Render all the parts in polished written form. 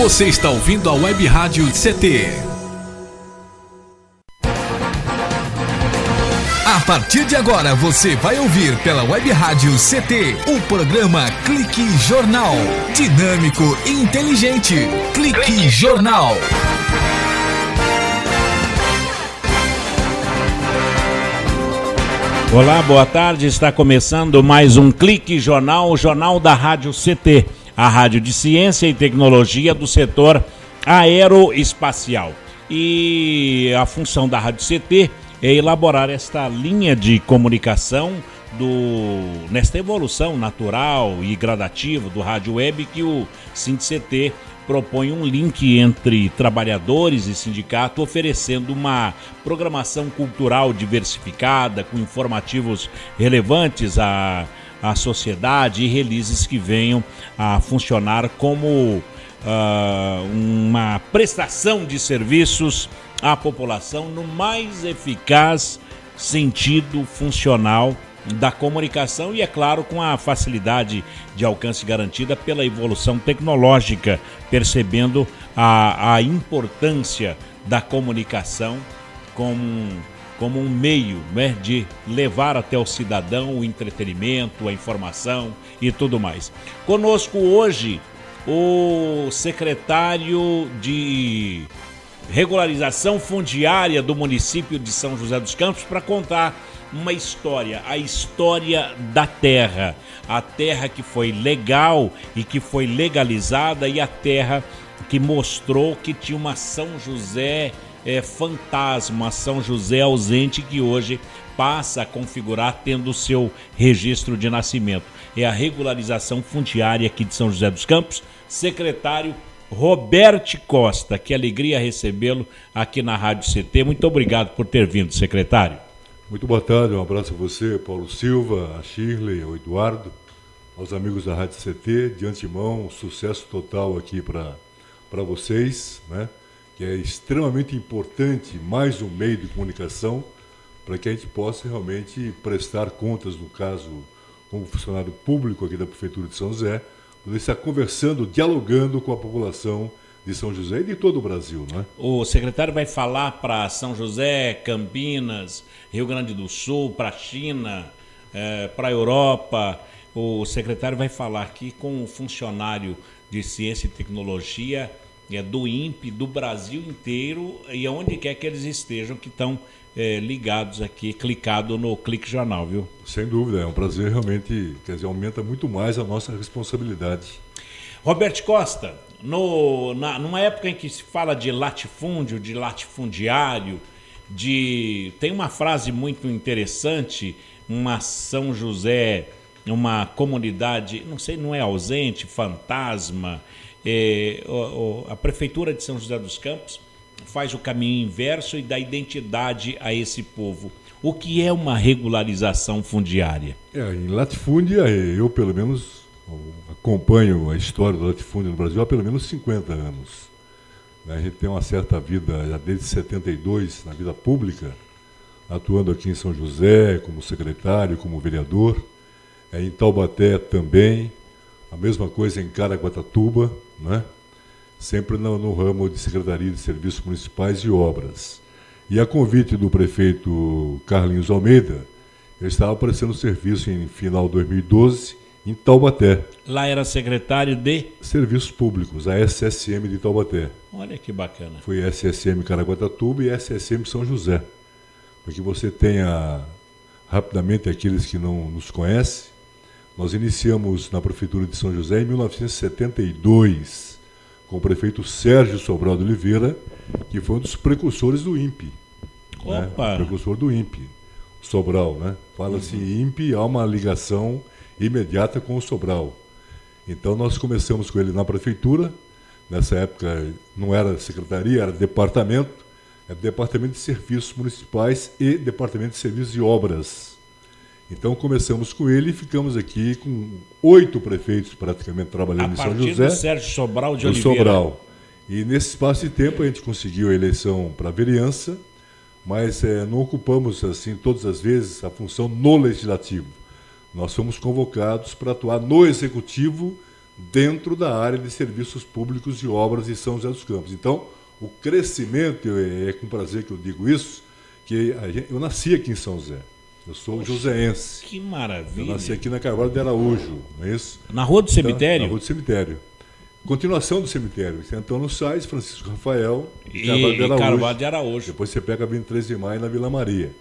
Você está ouvindo a Web Rádio CT. A partir de agora você vai ouvir pela Web Rádio CT o programa Clique Jornal. Dinâmico e inteligente. Clique Jornal. Olá, boa tarde. Está começando mais um Clique Jornal, o jornal da Rádio CT, a rádio de ciência e tecnologia do setor aeroespacial. E a função da Rádio CT é elaborar esta linha de comunicação nesta evolução natural e gradativa do rádio web que o SINDCT propõe um link entre trabalhadores e sindicato, oferecendo uma programação cultural diversificada, com informativos relevantes à sociedade e releases que venham a funcionar como uma prestação de serviços à população no mais eficaz sentido funcional da comunicação e, é claro, com a facilidade de alcance garantida pela evolução tecnológica, percebendo a importância da comunicação como um meio, né, de levar até o cidadão o entretenimento, a informação e tudo mais. Conosco hoje o secretário de Regularização Fundiária do município de São José dos Campos para contar uma história, a história da terra, a terra que foi legal e que foi legalizada e a terra que mostrou que tinha uma São José fantasma, São José ausente, que hoje passa a configurar tendo o seu registro de nascimento. É a regularização fundiária aqui de São José dos Campos, secretário Roberto Costa. Que alegria recebê-lo aqui na Rádio CT. Muito obrigado por ter vindo, secretário. Muito boa tarde, um abraço a você, Paulo Silva, a Shirley, ao Eduardo, aos amigos da Rádio CT. De antemão, sucesso total aqui para vocês, né? Que é extremamente importante, mais um meio de comunicação, para que a gente possa realmente prestar contas, no caso, como funcionário público aqui da Prefeitura de São José, poder estar conversando, dialogando com a população de São José e de todo o Brasil, não é? O secretário vai falar para São José, Campinas, Rio Grande do Sul, para a China, para a Europa. O secretário vai falar aqui com um funcionário de ciência e tecnologia do INPE, do Brasil inteiro, e aonde quer que eles estejam, que estão ligados aqui, clicado no Clique Jornal, viu? Sem dúvida, é um prazer realmente, quer dizer, aumenta muito mais a nossa responsabilidade. Roberto Costa, numa época em que se fala de latifúndio, de latifundiário, tem uma frase muito interessante, uma São José, uma comunidade, não sei, não é ausente, fantasma. A Prefeitura de São José dos Campos faz o caminho inverso e dá identidade a esse povo. O que é uma regularização fundiária? Em latifúndia, eu pelo menos acompanho a história do latifúndio no Brasil há pelo menos 50 anos. A gente tem uma certa vida, já desde 72, na vida pública, atuando aqui em São José, como secretário, como vereador, em Taubaté também, a mesma coisa em Caraguatatuba, né? Sempre no ramo de Secretaria de Serviços Municipais e Obras. E a convite do prefeito Carlinhos Almeida, ele estava prestando serviço em final de 2012 em Taubaté. Lá era secretário de Serviços Públicos, a SSM de Taubaté. Olha que bacana. Foi SSM Caraguatatuba e SSM São José. Para que você tenha rapidamente aqueles que não nos conhecem, nós iniciamos na Prefeitura de São José em 1972, com o prefeito Sérgio Sobral de Oliveira, que foi um dos precursores do INPE. Opa! Né? Precursor do INPE, Sobral, né? Fala-se INPE, há uma ligação imediata com o Sobral. Então nós começamos com ele na Prefeitura, nessa época não era secretaria, era departamento de Serviços Municipais e Departamento de Serviços e Obras. Então começamos com ele e ficamos aqui com 8 prefeitos praticamente trabalhando em São José. A partir do Sérgio Sobral de Oliveira. Sobral. E nesse espaço de tempo a gente conseguiu a eleição para a vereança, mas não ocupamos assim todas as vezes a função no Legislativo. Nós fomos convocados para atuar no Executivo dentro da área de serviços públicos e obras de São José dos Campos. Então, o crescimento, é com prazer que eu digo isso, que eu nasci aqui em São José. Eu sou joseense. Que maravilha. Eu nasci aqui na Carvalho de Araújo, não é isso? Na Rua do Cemitério? Na Rua do Cemitério. Continuação do cemitério. Antônio Sais, Francisco Rafael e Carvalho de Araújo. Depois você pega a 23 de Maio na Vila Maria.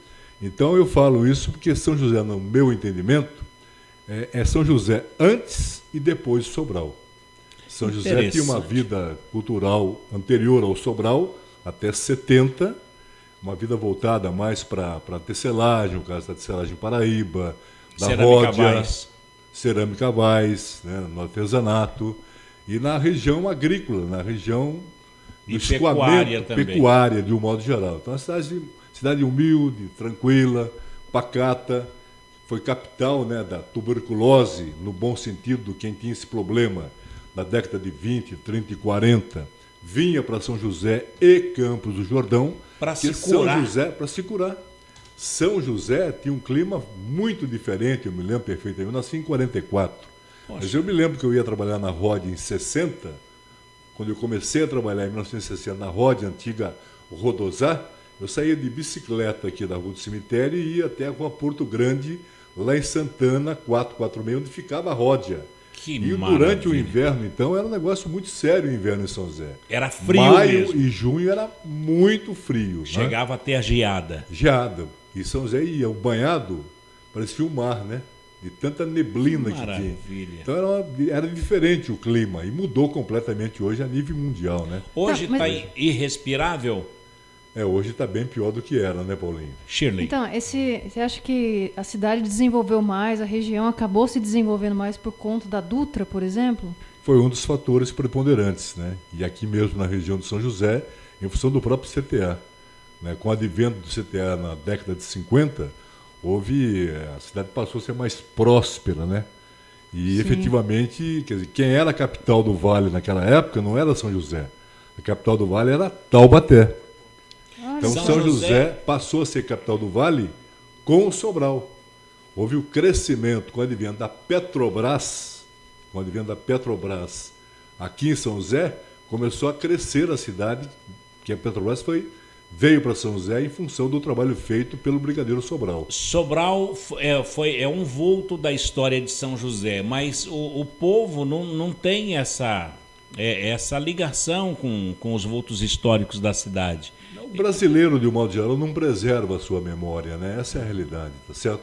Então eu falo isso porque São José, no meu entendimento, é São José antes e depois de Sobral. São José tinha uma vida cultural anterior ao Sobral, até 70, uma vida voltada mais para a tecelagem, o caso da tecelagem Paraíba, da Ródia, Cerâmica Vaz, né, no artesanato, e na região agrícola, na região do escoamento, pecuária de um modo geral. Então, a cidade humilde, tranquila, pacata, foi capital, né, da tuberculose, no bom sentido, quem tinha esse problema na década de 20, 30 e 40, vinha para São José e Campos do Jordão para se curar. São José tinha um clima muito diferente, eu me lembro perfeitamente. Eu nasci em 44. Poxa. Mas eu me lembro que eu ia trabalhar na Ródia em 60, quando eu comecei a trabalhar em 1960 na Ródia, antiga Rodosá, eu saía de bicicleta aqui da Rua do Cemitério e ia até a Rua Porto Grande, lá em Santana, 446, onde ficava a Ródia. E durante o inverno, então, era um negócio muito sério o inverno em São José. Era frio Maio mesmo. E junho era muito frio. Chegava até a geada. Geada. E São José ia, o banhado, parecia o mar, né? De tanta neblina que tinha. Então era diferente o clima e mudou completamente hoje a nível mundial, né? Hoje está irrespirável? Hoje está bem pior do que era, né, Paulinho? Shirley. Então, você acha que a cidade desenvolveu mais, a região acabou se desenvolvendo mais por conta da Dutra, por exemplo? Foi um dos fatores preponderantes, né? E aqui mesmo na região de São José, em função do próprio CTA. Né? Com o advento do CTA na década de 50, a cidade passou a ser mais próspera, né? E Sim. efetivamente, quer dizer, quem era a capital do Vale naquela época não era São José. A capital do Vale era Taubaté. Então São José passou a ser capital do Vale com o Sobral. Houve o crescimento com o advento da Petrobras, aqui em São José, começou a crescer a cidade, que a Petrobras veio para São José em função do trabalho feito pelo Brigadeiro Sobral. Sobral é um vulto da história de São José, mas o povo não tem essa ligação com os vultos históricos da cidade. O brasileiro, de um modo geral, não preserva a sua memória, né? Essa é a realidade, tá certo?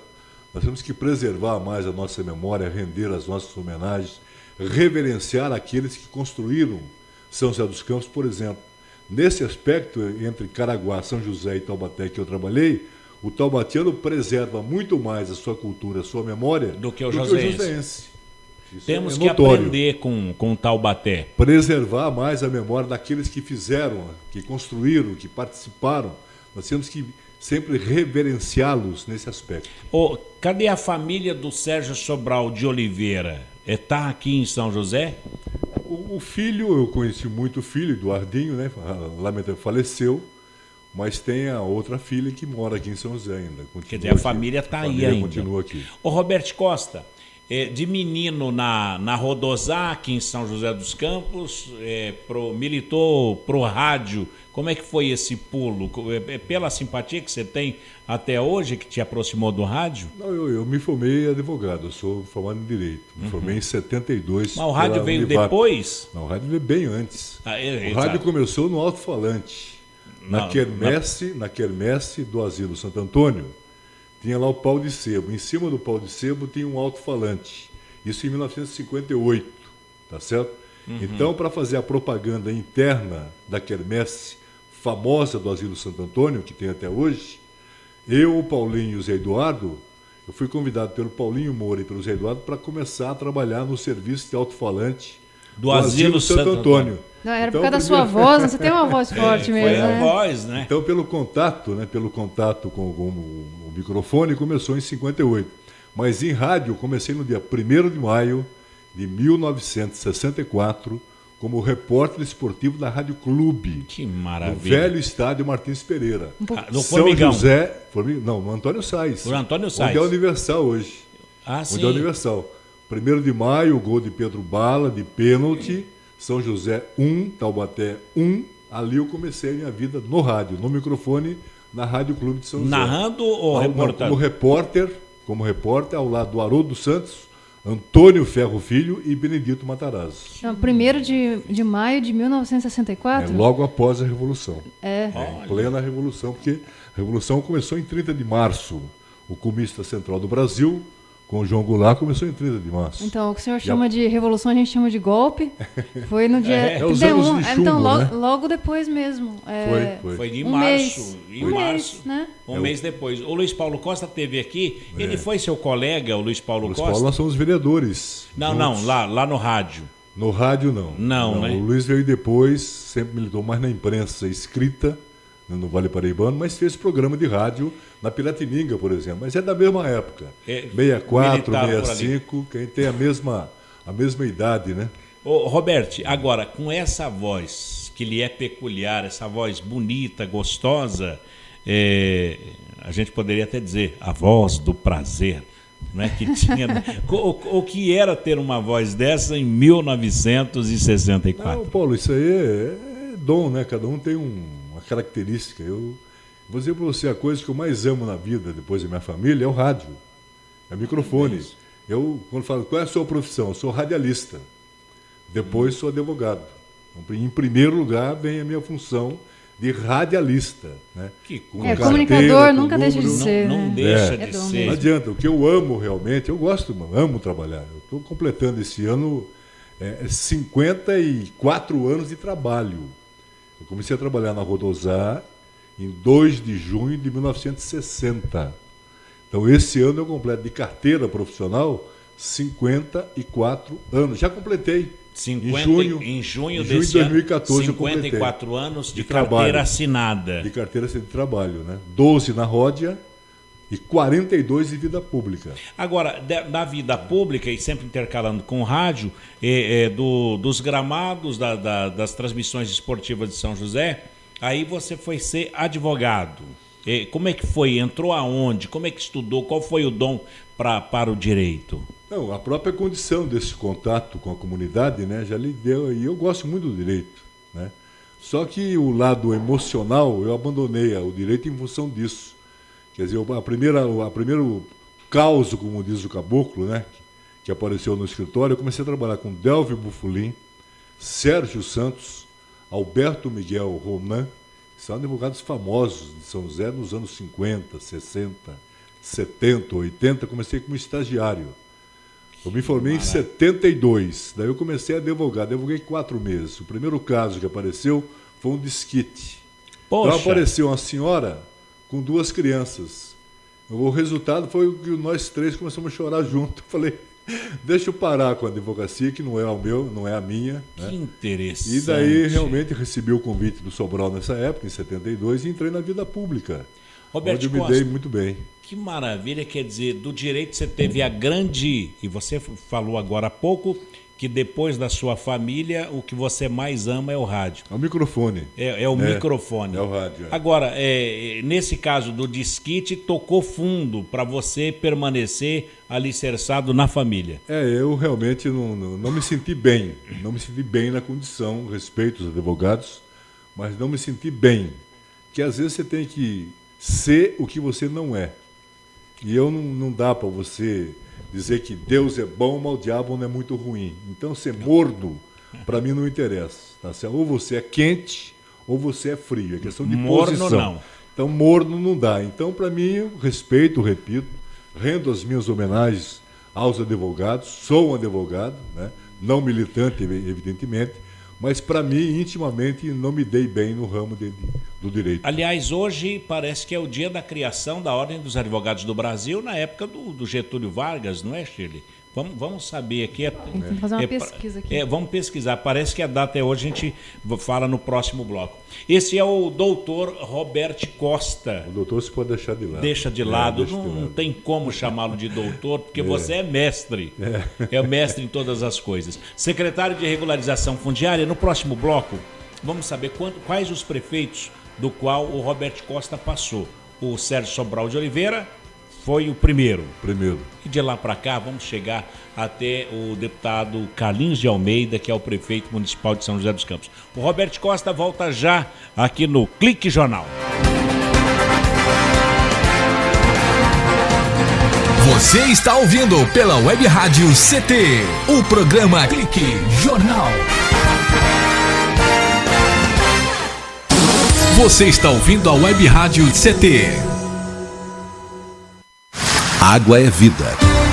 Nós temos que preservar mais a nossa memória, render as nossas homenagens, reverenciar aqueles que construíram São José dos Campos, por exemplo. Nesse aspecto, entre Caraguá, São José e Taubaté, que eu trabalhei, o taubatiano preserva muito mais a sua cultura, a sua memória, do que o joseense. Temos que notório. Aprender com Taubaté. Preservar mais a memória daqueles que fizeram, que construíram, que participaram. Nós temos que sempre reverenciá-los nesse aspecto. Cadê a família do Sérgio Sobral de Oliveira? Está aqui em São José? O filho, eu conheci muito o filho, Eduardinho, né? Lamentavelmente faleceu, mas tem a outra filha que mora aqui em São José ainda. Quer dizer, a família está aí ainda. Continua aqui. Roberto Costa, de menino na Rodosá, aqui em São José dos Campos, militou pro rádio. Como é que foi esse pulo? Pela simpatia que você tem até hoje, que te aproximou do rádio? Não, eu me formei advogado, eu sou formado em Direito. Me formei em 72. Mas o rádio veio Univap. Depois? Não, o rádio veio bem antes. O rádio começou no alto-falante. Na quermesse do Asilo Santo Antônio, tinha lá o pau de sebo. Em cima do pau de sebo tinha um alto-falante. Isso em 1958, tá certo? Então, para fazer a propaganda interna da quermesse famosa do Asilo Santo Antônio, que tem até hoje, eu, o Paulinho e o Zé Eduardo, eu fui convidado pelo Paulinho Moura e pelo Zé Eduardo para começar a trabalhar no serviço de alto-falante do Asilo Santo Antônio. Não, era por causa da sua voz, você tem uma voz forte mesmo. Foi a voz, né? Então, pelo contato com o microfone, começou em 58. Mas em rádio, eu comecei no dia 1º de maio de 1964, como repórter esportivo da Rádio Clube. Que maravilha. No velho estádio Martins Pereira. No São Formigão. José, no Antônio Sais. No Antônio Sais. Onde é Universal hoje. Ah, sim. Onde é Universal. 1º de maio, o gol de Pedro Bala, de pênalti, São José 1, Taubaté 1. Ali eu comecei a minha vida no rádio, no microfone, na Rádio Clube de São José. Narrando ou reportando? Como repórter, ao lado do Haroldo Santos, Antônio Ferro Filho e Benedito Matarazzo. Então, 1º de maio de 1964? Logo após a Revolução. É. Plena Revolução, porque a Revolução começou em 30 de março. O Comista Central do Brasil, com o João Goulart, começou em 30 de março. Então, o que o senhor chama de revolução, a gente chama de golpe. Foi no dia os anos de chumbo, então, né? logo depois mesmo. Foi de março. Março. Né? Um mês depois. O Luiz Paulo Costa esteve aqui. Ele foi seu colega, o Luiz Paulo Costa? Paulo, nós somos vereadores. Não, lá no rádio. No rádio, não. Não, né? O Luiz veio depois, sempre militou mais na imprensa escrita, no Vale Paraibano, mas fez programa de rádio na Piratininga, por exemplo. Mas é da mesma época. 64, 65, quem tem a mesma idade, né? Ô, Roberto, agora, com essa voz que lhe é peculiar, essa voz bonita, gostosa, a gente poderia até dizer a voz do prazer, não é que tinha... o que era ter uma voz dessa em 1964? Não, Paulo, isso aí é dom, né? Cada um tem uma característica. Eu vou dizer para você, a coisa que eu mais amo na vida, depois da minha família, é o rádio, é o microfone. Eu, quando falo, qual é a sua profissão? Eu sou radialista, depois sou advogado. Então, em primeiro lugar vem a minha função de radialista, né? Comunicador nunca deixa de ser. Não deixa de ser. Não adianta, o que eu amo realmente, eu amo trabalhar. Eu estou completando esse ano 54 anos de trabalho. Eu comecei a trabalhar na Rodosar em 2 de junho de 1960. Então, esse ano eu completo de carteira profissional 54 anos. Já completei. Em junho de desse 2014 ano, 54 eu anos de trabalho, carteira assinada. De carteira de trabalho, né? 12 na Ródia e 42 de vida pública. Agora, da vida pública, e sempre intercalando com o rádio, dos gramados, das transmissões esportivas de São José, aí você foi ser advogado. Como é que foi? Entrou aonde? Como é que estudou? Qual foi o dom para o direito? Não, a própria condição desse contato com a comunidade, né, já lhe deu, e eu gosto muito do direito, né? Só que o lado emocional, eu abandonei o direito em função disso. Quer dizer, a primeiro caos, como diz o caboclo, né, que apareceu no escritório, eu comecei a trabalhar com Delvio Bufulim, Sérgio Santos, Alberto Miguel Ronan, que são advogados famosos de São José nos anos 50, 60, 70, 80, comecei como estagiário. Eu me formei em 72, daí eu comecei a advogar, advoguei 4 meses. O primeiro caso que apareceu foi um desquite. Poxa. Então apareceu uma senhora com 2 crianças. O resultado foi que nós 3 começamos a chorar junto. Eu falei, deixa eu parar com a advocacia, que não é o meu, não é a minha. Né? Que interessante. E daí realmente recebi o convite do Sobral nessa época, em 72, e entrei na vida pública. Roberto onde eu me dei muito bem. Que maravilha, quer dizer, do direito você teve a grande, e você falou agora há pouco, que depois da sua família, o que você mais ama é o rádio. É o microfone. É o microfone. É o rádio. Agora, nesse caso do disquite, tocou fundo para você permanecer alicerçado na família. Eu realmente não me senti bem. Não me senti bem na condição, respeito os advogados, mas não me senti bem. Que às vezes você tem que ser o que você não é. E não dá para você dizer que Deus é bom, mas o diabo não é muito ruim. Então, ser morno, para mim, não interessa. Tá? Ou você é quente, ou você é frio. É questão de posição. Não. Então, morno não dá. Então, para mim, eu respeito, repito, rendo as minhas homenagens aos advogados. Sou um advogado, né? Não militante, evidentemente, mas para mim, intimamente, não me dei bem no ramo do direito. Aliás, hoje parece que é o dia da criação da Ordem dos Advogados do Brasil, na época do Getúlio Vargas, não é, Shirley? Vamos saber aqui. Vamos fazer uma pesquisa aqui. Vamos pesquisar. Parece que a data é hoje, a gente fala no próximo bloco. Esse é o doutor Roberto Costa. O doutor se pode deixar de lado. Deixa de lado. Não tem como chamá-lo de doutor, porque você é mestre. É o mestre em todas as coisas. Secretário de Regularização Fundiária, no próximo bloco, vamos saber quais os prefeitos do qual o Roberto Costa passou. O Sérgio Sobral de Oliveira foi o primeiro. Primeiro. E de lá para cá vamos chegar até o deputado Carlinhos de Almeida, que é o prefeito municipal de São José dos Campos. O Roberto Costa volta já aqui no Clique Jornal. Você está ouvindo pela Web Rádio CT, o programa Clique Jornal. Você está ouvindo a Web Rádio CT. Água é vida.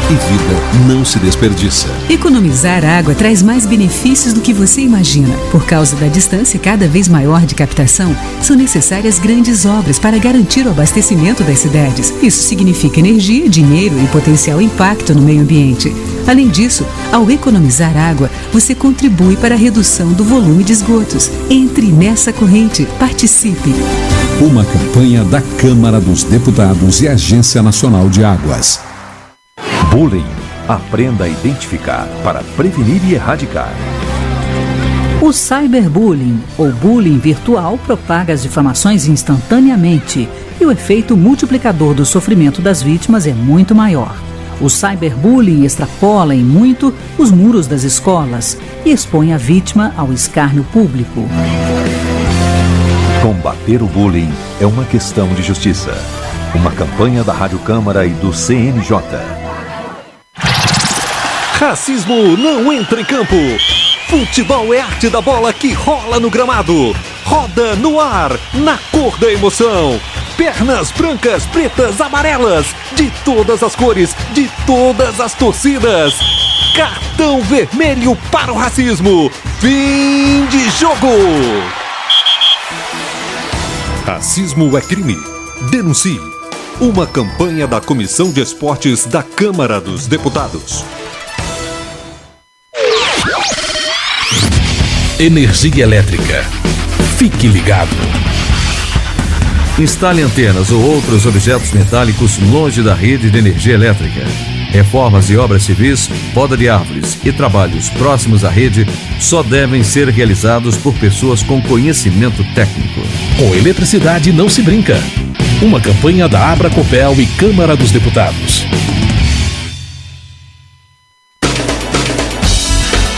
E vida não se desperdiça. Economizar água traz mais benefícios do que você imagina. Por causa da distância cada vez maior de captação, são necessárias grandes obras para garantir o abastecimento das cidades. Isso significa energia, dinheiro e potencial impacto no meio ambiente. Além disso, ao economizar água, você contribui para a redução do volume de esgotos. Entre nessa corrente. Participe. Uma campanha da Câmara dos Deputados e Agência Nacional de Águas. Bullying. Aprenda a identificar para prevenir e erradicar. O cyberbullying, ou bullying virtual, propaga as difamações instantaneamente e o efeito multiplicador do sofrimento das vítimas é muito maior. O cyberbullying extrapola em muito os muros das escolas e expõe a vítima ao escárnio público. Combater o bullying é uma questão de justiça. Uma campanha da Rádio Câmara e do CNJ. Racismo não entra em campo. Futebol é arte da bola que rola no gramado. Roda no ar, na cor da emoção. Pernas brancas, pretas, amarelas. De todas as cores, de todas as torcidas. Cartão vermelho para o racismo. Fim de jogo. Racismo é crime. Denuncie. Uma campanha da Comissão de Esportes da Câmara dos Deputados. Energia elétrica. Fique ligado. Instale antenas ou outros objetos metálicos longe da rede de energia elétrica. Reformas e obras civis, poda de árvores e trabalhos próximos à rede só devem ser realizados por pessoas com conhecimento técnico. Com eletricidade não se brinca. Uma campanha da Abracopel e Câmara dos Deputados.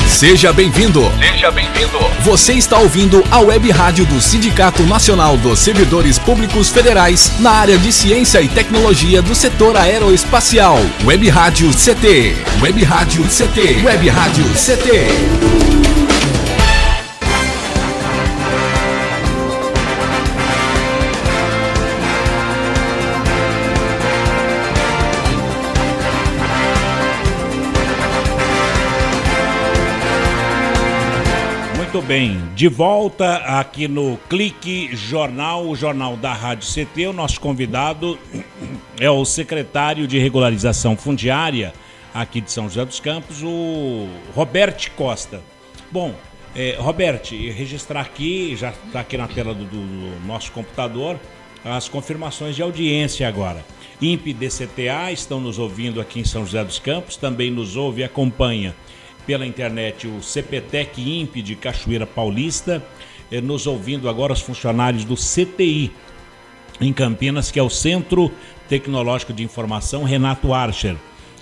Seja bem-vindo. Seja bem-vindo. Você está ouvindo a Web Rádio do Sindicato Nacional dos Servidores Públicos Federais na área de Ciência e Tecnologia do setor aeroespacial. Web Rádio CT. Web Rádio CT. Web Rádio CT. Muito bem, de volta aqui no Clique Jornal, o jornal da Rádio CT. O nosso convidado é o secretário de Regularização Fundiária aqui de São José dos Campos, o Roberto Costa. Bom, Roberto, registrar aqui, já está aqui na tela do nosso computador, as confirmações de audiência agora. INPE DCTA estão nos ouvindo aqui em São José dos Campos, também nos ouve e acompanha pela internet o CPTEC INPE de Cachoeira Paulista, nos ouvindo agora os funcionários do CTI em Campinas, que é o Centro Tecnológico de Informação Renato Archer.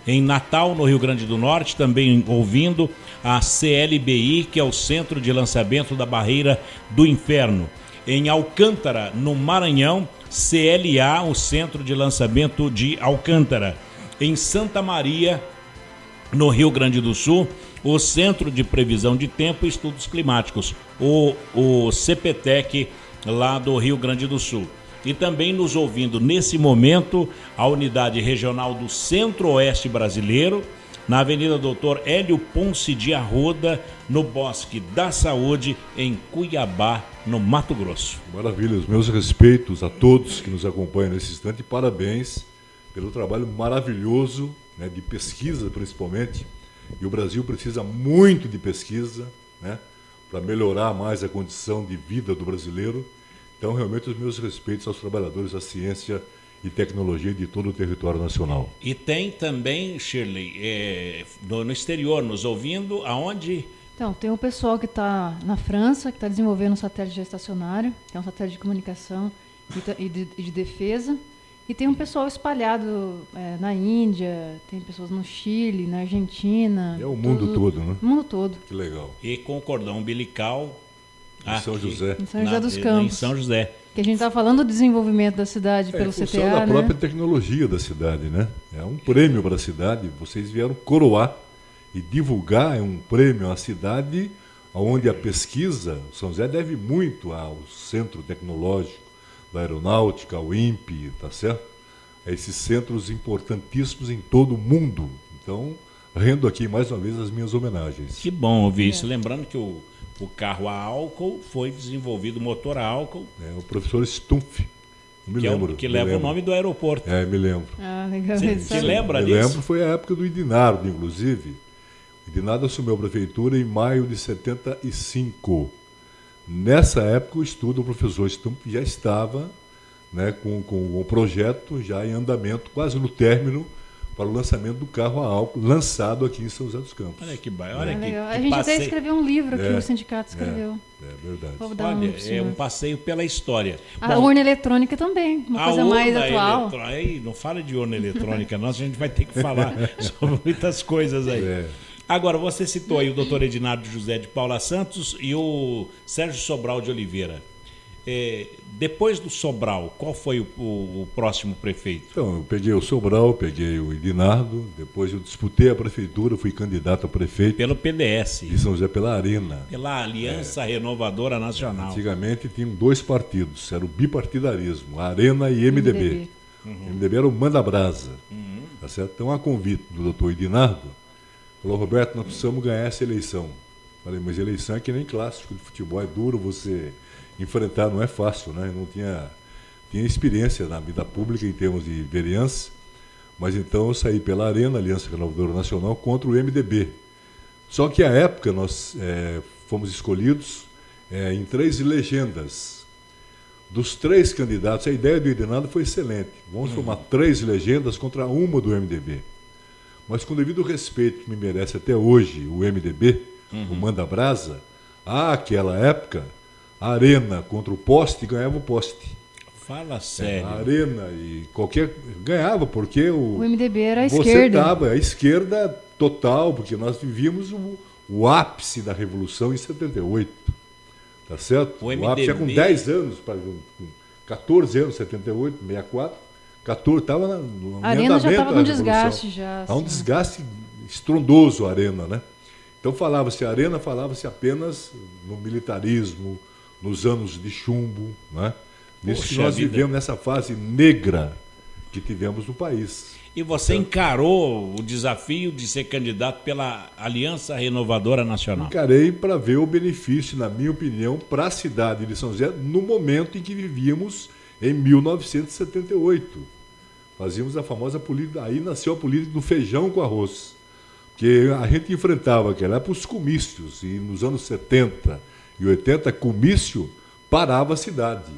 Em Natal, no Rio Grande do Norte, também ouvindo a CLBI, que é o Centro de Lançamento da Barreira do Inferno. Em Alcântara, no Maranhão, CLA, o Centro de Lançamento de Alcântara. Em Santa Maria, no Rio Grande do Sul, o Centro de Previsão de Tempo e Estudos Climáticos, o CPTEC, lá do Rio Grande do Sul. E também nos ouvindo nesse momento a Unidade Regional do Centro-Oeste Brasileiro, na Avenida Doutor Hélio Ponce de Arruda, no Bosque da Saúde, em Cuiabá, no Mato Grosso. Maravilha, os meus respeitos a todos que nos acompanham nesse instante e parabéns pelo trabalho maravilhoso, né, de pesquisa principalmente. E o Brasil precisa muito de pesquisa, né, para melhorar mais a condição de vida do brasileiro. Então, realmente, os meus respeitos aos trabalhadores da ciência e tecnologia de todo o território nacional. E tem também, Shirley, no exterior, nos ouvindo, aonde? Então, tem um pessoal que está na França, que está desenvolvendo um satélite geoestacionário, que é um satélite de comunicação e de defesa. E tem um pessoal espalhado na Índia, tem pessoas no Chile, na Argentina. É o mundo todo, né? O mundo todo. Que legal. E com o cordão umbilical... Em São José. Em São José dos Campos. Em São José. Que a gente está falando do desenvolvimento da cidade pelo Em função CTA, da própria tecnologia da cidade, né? É um prêmio para a cidade. Vocês vieram coroar e divulgar um prêmio à cidade onde a pesquisa, São José deve muito ao Centro Tecnológico da Aeronáutica, ao INPE, tá certo? Esses centros importantíssimos em todo o mundo. Então, rendo aqui mais uma vez as minhas homenagens. Que bom ouvir isso. Lembrando que o carro a álcool foi desenvolvido, o motor a álcool. O professor Stumpf. Me lembro. Que leva o nome do aeroporto. Me lembro. Ah, legal. Você lembra me disso? Me lembro, foi a época do Idinardo, inclusive. O Idinardo assumiu a prefeitura em maio de 75. Nessa época, o estudo do professor Stumpf já estava, né, com o projeto já em andamento, quase no término, para o lançamento do carro a álcool, lançado aqui em São José dos Campos. Olha que bairro, olha que a gente até escreveu um livro aqui, o sindicato escreveu. É verdade. Olha, é um passeio pela história. A urna eletrônica também, uma coisa mais atual. Aí, não fala de urna eletrônica, a gente vai ter que falar sobre muitas coisas aí. Agora, você citou aí o doutor Edinardo José de Paula Santos e o Sérgio Sobral de Oliveira. Depois do Sobral, qual foi o próximo prefeito? Então, eu peguei o Sobral, peguei o Edinardo, depois eu disputei a prefeitura, fui candidato a prefeito. Pelo PDS. De São José, pela Arena. Pela Aliança Renovadora Nacional. Antigamente tinham 2 partidos, era o bipartidarismo, Arena e MDB. O MDB era o manda-brasa. Tá certo? Então, a convite do doutor Edinardo, falou: Roberto, nós precisamos ganhar essa eleição. Falei, mas eleição é que nem clássico de futebol, é duro você enfrentar, não é fácil, né? Não tinha experiência na vida pública em termos de vereança, mas então eu saí pela Arena, Aliança Renovadora Nacional, contra o MDB. Só que à época nós fomos escolhidos em 3 legendas. Dos 3 candidatos, a ideia do Edinardo foi excelente. Vamos formar 3 legendas contra uma do MDB. Mas com devido respeito que me merece até hoje o MDB, o Manda Brasa, àquela época, a Arena contra o Poste ganhava o Poste. Fala sério. A Arena e ganhava, porque o MDB era a você esquerda. Estava a esquerda total, porque nós vivíamos o ápice da Revolução em 78. Tá certo? O MDB... ápice é com 10 anos, com 14 anos, 78, 64. 14, estava no a Arena já estava num desgaste já. Há um desgaste estrondoso a Arena, né? Então falava-se Arena, falava-se apenas no militarismo, nos anos de chumbo, né? Nisso que nós vivemos nessa fase negra que tivemos no país. E você encarou o desafio de ser candidato pela Aliança Renovadora Nacional? Encarei para ver o benefício, na minha opinião, para a cidade de São José no momento em que vivíamos em 1978. Fazíamos a famosa política, aí nasceu a política do feijão com arroz. Porque a gente enfrentava aquela época os comícios, e nos anos 70 e 80, comício parava a cidade.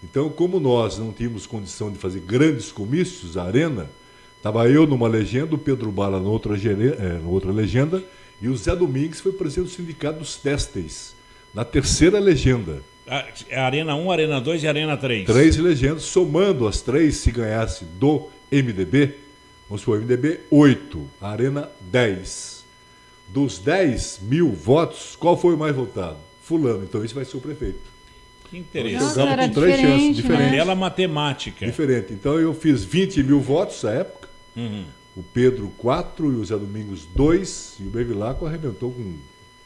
Então, como nós não tínhamos condição de fazer grandes comícios, a Arena, estava eu numa legenda, o Pedro Bala na outra legenda, e o Zé Domingues foi presidente do Sindicato dos Têxteis, na 3ª legenda. Arena 1, Arena 2 e Arena 3. 3 legendas, somando as 3, se ganhasse do MDB, vamos supor, MDB 8, a Arena 10. Dos 10 mil votos, qual foi o mais votado? Fulano, então esse vai ser o prefeito. Que interessante. Nossa, era com 3 chances diferentes. Bela matemática. Diferente. Então eu fiz 20 mil votos na época, o Pedro 4 e o Zé Domingos 2, e o Bevilacqua arrebentou com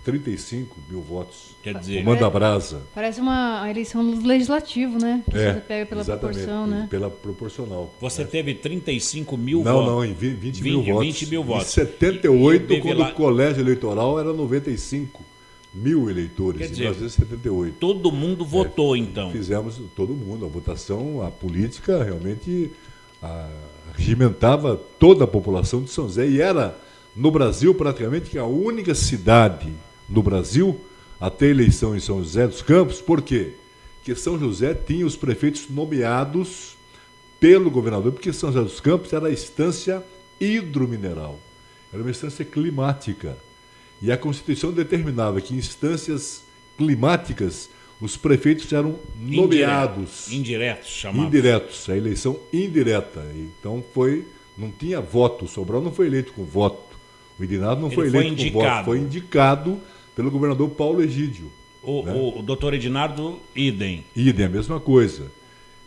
35 mil votos. Quer dizer, o Manda Brasa. Parece uma eleição do legislativo, né? Você pega pela exatamente, proporção, né? Pela proporcional. Você teve 35 mil votos? Não, em 20 mil votos. 20 mil votos. Em 78, quando o colégio eleitoral era 95 mil eleitores. Quer dizer, em 1978. Todo mundo votou, então. Fizemos todo mundo. A votação, a política realmente regimentava toda a população de São José. E era, no Brasil, praticamente a única cidade no Brasil a ter eleição em São José dos Campos. Por quê? Porque São José tinha os prefeitos nomeados pelo governador, porque São José dos Campos era a instância hidromineral. Era uma instância climática. E a Constituição determinava que em instâncias climáticas os prefeitos eram nomeados. Indiretos, chamados. Indiretos, a eleição indireta. Então não tinha voto, o Sobral não foi eleito com voto. O Edinardo não foi eleito com voto, foi indicado pelo governador Paulo Egídio. O doutor Edinardo, idem. Idem, a mesma coisa.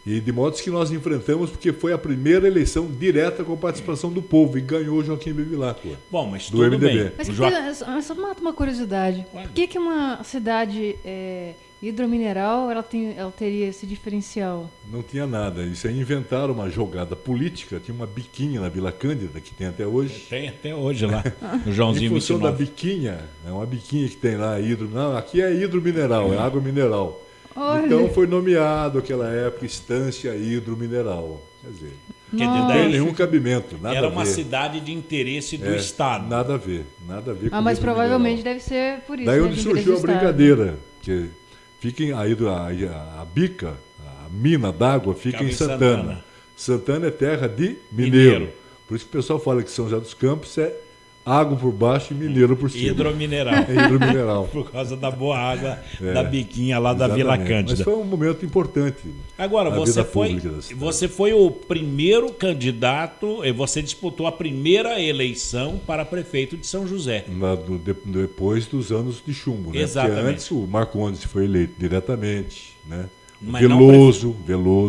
E de modo que nós enfrentamos, porque foi a primeira eleição direta com participação do povo, e ganhou Joaquim Bevilacqua. Bom, mas do tudo MDB. bem. Mas só mata uma curiosidade. Por que uma cidade hidromineral ela teria esse diferencial? Não tinha nada. Isso aí inventaram uma jogada política. Tinha uma biquinha na Vila Cândida, que tem até hoje. Tem até hoje lá, no Joãozinho 29. Em função da biquinha, é uma biquinha que tem lá, não, aqui é hidromineral, é água mineral. Olha. Então foi nomeado naquela época Estância Hidromineral. Quer dizer, Não tem nenhum cabimento, nada era a ver. uma cidade de interesse do Estado. Nada a ver com mas hidromineral. provavelmente deve ser por isso. Daí né, onde de surgiu a interesse do Estado. brincadeira, que fica a bica, a mina d'água fica em Santana. Santana é terra de mineiro. Por isso que o pessoal fala que São José dos Campos é água por baixo e mineiro por cima. Hidromineral. É hidromineral. Por causa da boa água da biquinha lá da Vila Cândida. Mas foi um momento importante. Agora, você foi o primeiro candidato, você disputou a primeira eleição para prefeito de São José. Depois dos anos de chumbo, né? Exatamente. Porque antes o Marcondes foi eleito diretamente, né? Mas Veloso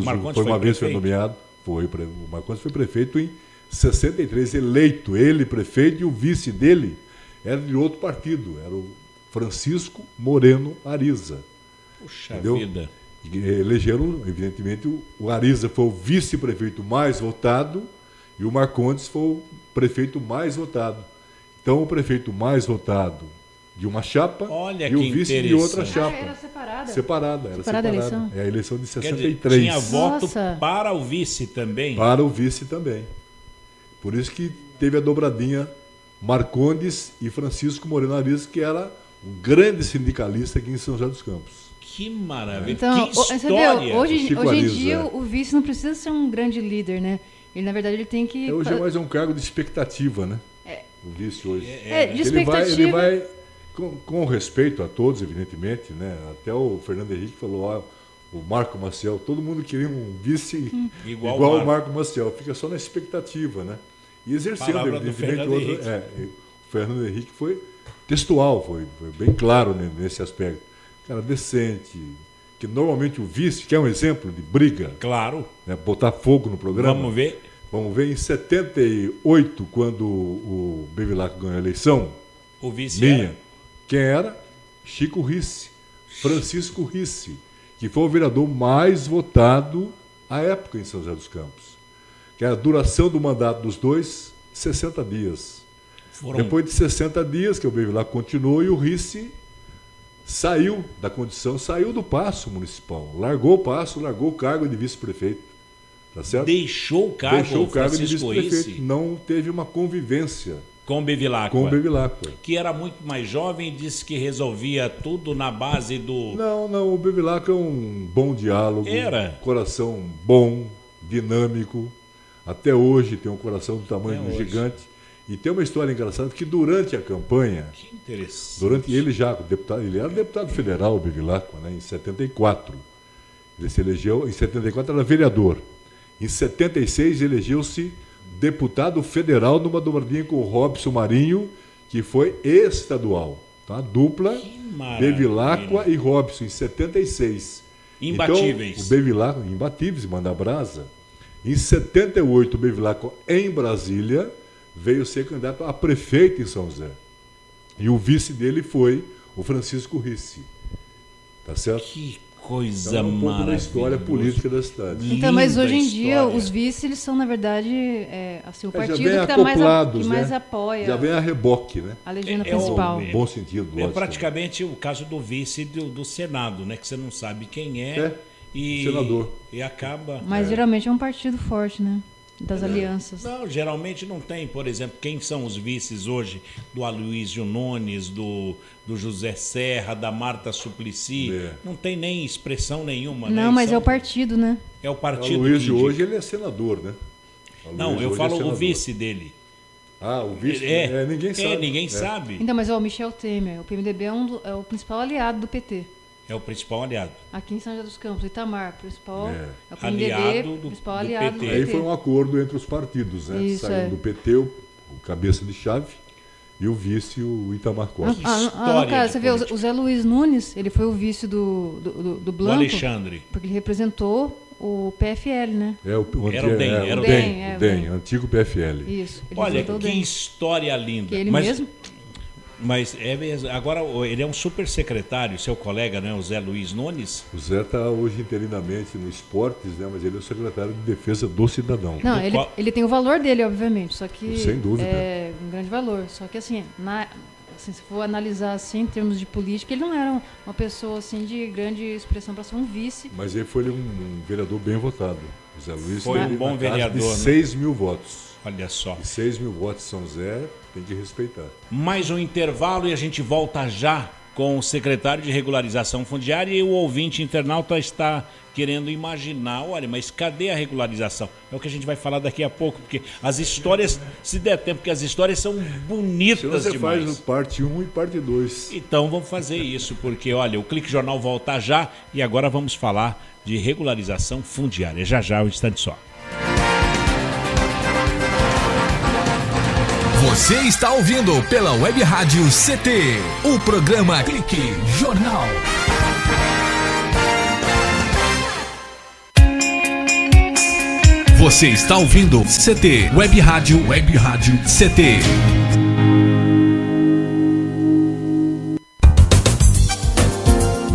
Marcondes foi uma vez prefeito? foi nomeado. O Marcondes foi prefeito em 63, eleito, ele prefeito, e o vice dele era de outro partido, era o Francisco Moreno Ariza. Puxa entendeu? vida. E elegeram, evidentemente, o Ariza foi o vice-prefeito mais votado e o Marcondes foi o prefeito mais votado. Então, o prefeito mais votado de uma chapa e o vice de outra chapa. Era separada? Separada a eleição. É a eleição de 63. Quer dizer, tinha voto para o vice também? Para o vice também. Por isso que teve a dobradinha Marcondes e Francisco Moreno Ariza, que era um grande sindicalista aqui em São José dos Campos. Que maravilha, então, que história. Hoje em dia o vice não precisa ser um grande líder, né? Ele, na verdade, ele tem que... Hoje é mais um cargo de expectativa, né? O vice hoje. De expectativa. Ele vai com respeito a todos, evidentemente, né? Até o Fernando Henrique falou, o Marco Maciel, todo mundo queria um vice igual ao Marco Maciel, fica só na expectativa, né? E exercendo, evidentemente, o Fernando Henrique foi textual, foi bem claro nesse aspecto. Cara, decente, que normalmente o vice, que é um exemplo de briga. Claro. Né, botar fogo no programa. Vamos ver. Em 78, quando o Bevilacqua ganhou a eleição, o vice era? Quem era? Chico Risse, Francisco Risse, que foi o vereador mais votado à época em São José dos Campos. Que a duração do mandato dos dois, 60 dias. Depois de 60 dias, que o Bevilacqua continuou, e o Risse saiu da condição, saiu do paço municipal. Largou o paço, largou o cargo de vice-prefeito. Tá certo? Deixou o cargo de vice-prefeito. Não teve uma convivência com o Bevilacqua. Com o Bevilacqua. Que era muito mais jovem e disse que resolvia tudo na base do... Não, o Bevilacqua é um bom diálogo. Era. Coração bom, dinâmico. Até hoje tem um coração do tamanho de um gigante. E tem uma história engraçada que durante a campanha... Que interessante. Ele era deputado federal, o Bevilacqua, né, em 74. Ele se elegeu, em 74 era vereador. Em 76 elegeu-se deputado federal numa dobradinha com o Robson Marinho, que foi estadual. Tá? Dupla Bevilacqua e Robson, em 76. Imbatíveis. Então, o Bevilacqua, imbatíveis, manda brasa. Em 78, o Bevilacqua, em Brasília, veio ser candidato a prefeito em São José. E o vice dele foi o Francisco Risse. Tá certo? Que coisa então, um pouco da história política da cidade. Então, mas hoje em dia, os vices, eles são, na verdade, o partido que mais apoia. Já vem a reboque, né? A legenda principal. No bom sentido. É praticamente o caso do vice do Senado, né? Que você não sabe quem senador. E acaba... Mas geralmente é um partido forte, né? Das alianças. Não, geralmente não tem. Por exemplo, quem são os vices hoje do Aloysio Nunes, do José Serra, da Marta Suplicy? Não tem nem expressão nenhuma. Não, mas é o partido, né? É o partido. O Aloysio hoje ele é senador, né? Não, eu falo o vice dele. O vice? Ninguém sabe. Ninguém sabe. Então, mas o Michel Temer, o PMDB é o principal aliado do PT. É o principal aliado. Aqui em São José dos Campos, Itamar, principal É o PMDB, aliado principal do aliado PT. do PT. Aí foi um acordo entre os partidos, né? Isso, Saiu do PT, o cabeça de chave, e o vice, o Itamar Costa. No caso, você vê, o Zé Luiz Nunes, ele foi o vice do Blanco. O Alexandre. Porque ele representou o PFL, né? Era o DEM, antigo PFL. Isso. Olha, que história linda. Que ele mesmo? Mas é mesmo. Agora, ele é um super secretário, seu colega, né? O Zé Luiz Nunes. O Zé está hoje interinamente no esportes, né? Mas ele é o secretário de Defesa do Cidadão. Não, ele tem o valor dele, obviamente, só que sem dúvida. É um grande valor. Só que assim, se for analisar assim, em termos de política, ele não era uma pessoa assim de grande expressão para ser um vice. Mas ele foi um vereador bem votado. O Zé Luiz foi um bom vereador. De 6 mil votos. Olha só. E 6 mil votos São Zé, tem que respeitar. Mais um intervalo e a gente volta já com o secretário de Regularização Fundiária, e o ouvinte internauta está querendo imaginar, olha, mas cadê a regularização? É o que a gente vai falar daqui a pouco, porque as histórias, se der tempo, porque as histórias são bonitas demais. Você faz parte 1 e parte 2. Então vamos fazer isso, porque olha, o Clique Jornal volta já e agora vamos falar de regularização fundiária. Já, um instante só. Você está ouvindo pela Web Rádio CT, o programa Clique Jornal. Você está ouvindo CT, Web Rádio CT.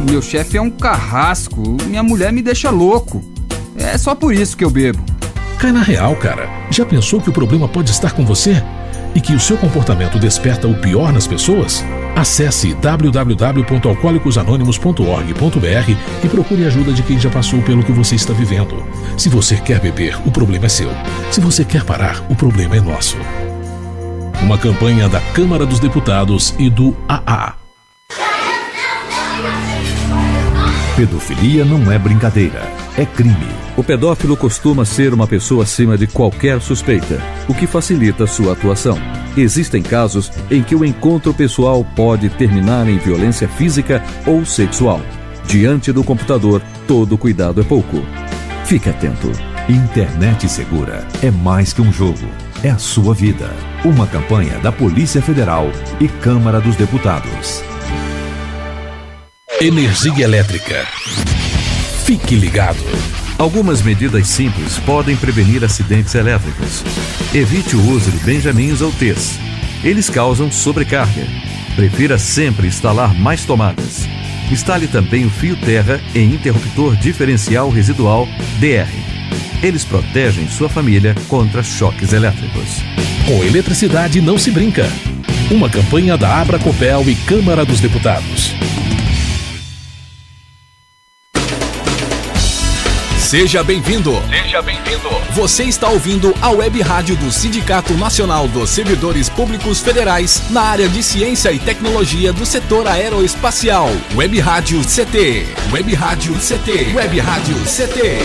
Meu chefe é um carrasco, minha mulher me deixa louco. É só por isso que eu bebo. Cai na real, cara. Já pensou que o problema pode estar com você? E que o seu comportamento desperta o pior nas pessoas? Acesse www.alcoolicosanonimos.org.br e procure ajuda de quem já passou pelo que você está vivendo. Se você quer beber, o problema é seu. Se você quer parar, o problema é nosso. Uma campanha da Câmara dos Deputados e do AA. Pedofilia não é brincadeira, é crime. O pedófilo costuma ser uma pessoa acima de qualquer suspeita, o que facilita sua atuação. Existem casos em que o encontro pessoal pode terminar em violência física ou sexual. Diante do computador, todo cuidado é pouco. Fique atento. Internet segura é mais que um jogo, é a sua vida. Uma campanha da Polícia Federal e Câmara dos Deputados. Energia elétrica. Fique ligado. Algumas medidas simples podem prevenir acidentes elétricos. Evite o uso de benjamins ou T's. Eles causam sobrecarga. Prefira sempre instalar mais tomadas. Instale também o fio terra e interruptor diferencial residual DR. Eles protegem sua família contra choques elétricos. Com eletricidade não se brinca. Uma campanha da Abracopel e Câmara dos Deputados. Seja bem-vindo. Seja bem-vindo. Você está ouvindo a Web Rádio do Sindicato Nacional dos Servidores Públicos Federais na área de Ciência e Tecnologia do setor aeroespacial. Web Rádio CT. Web Rádio CT. Web Rádio CT.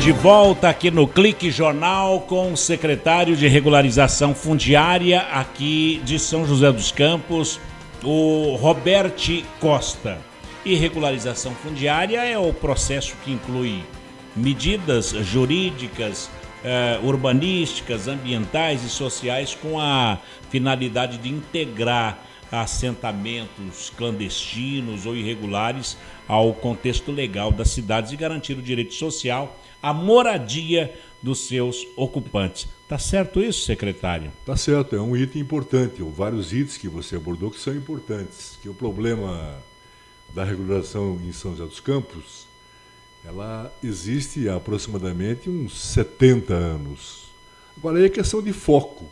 De volta aqui no Clique Jornal com o secretário de Regularização Fundiária aqui de São José dos Campos, o Roberti Costa. E regularização fundiária é o processo que inclui medidas jurídicas, urbanísticas, ambientais e sociais com a finalidade de integrar assentamentos clandestinos ou irregulares ao contexto legal das cidades e garantir o direito social, a moradia dos seus ocupantes. Tá certo isso, secretário? Tá certo, é um item importante. Vários itens que você abordou que são importantes. Que o problema da regularização em São José dos Campos, ela existe há aproximadamente uns 70 anos. Agora aí é questão de foco,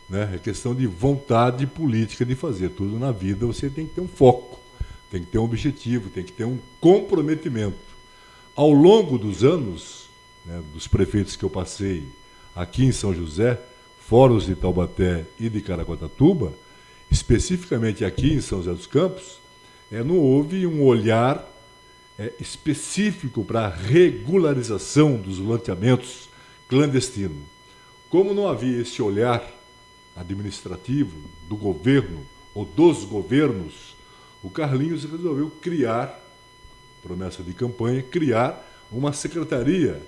né? É questão de vontade política de fazer. Tudo na vida você tem que ter um foco, tem que ter um objetivo, tem que ter um comprometimento. Ao longo dos anos, né, dos prefeitos que eu passei aqui em São José, fora os de Taubaté e de Caraguatatuba, especificamente aqui em São José dos Campos, não houve um olhar específico para a regularização dos loteamentos clandestino. Como não havia esse olhar administrativo do governo ou dos governos, o Carlinhos resolveu criar, promessa de campanha, criar uma secretaria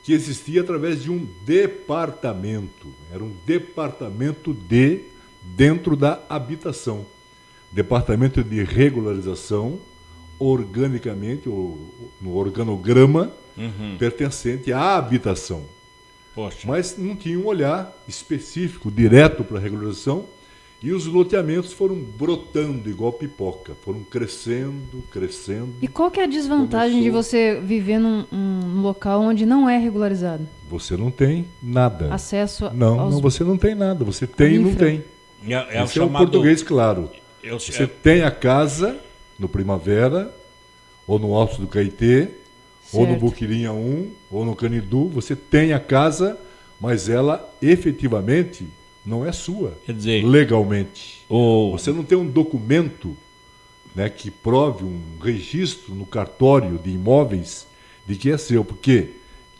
que existia através de um departamento. Era um departamento dentro da habitação. Departamento de regularização, organicamente, no organograma, pertencente à habitação. Poxa. Mas não tinha um olhar específico, direto para a regularização, e os loteamentos foram brotando igual pipoca, foram crescendo. E qual que é a desvantagem de você viver num local onde não é regularizado? Você não tem nada. Acesso Não, você não tem nada. Você tem e não tem. Esse é o português claro. Você tem a casa no Primavera, ou no Alto do Caetê, ou no Boquirinha 1, ou no Canidu. Você tem a casa, mas ela efetivamente não é sua. Quer dizer, legalmente. Você não tem um documento, né, que prove um registro no cartório de imóveis de que é seu. Porque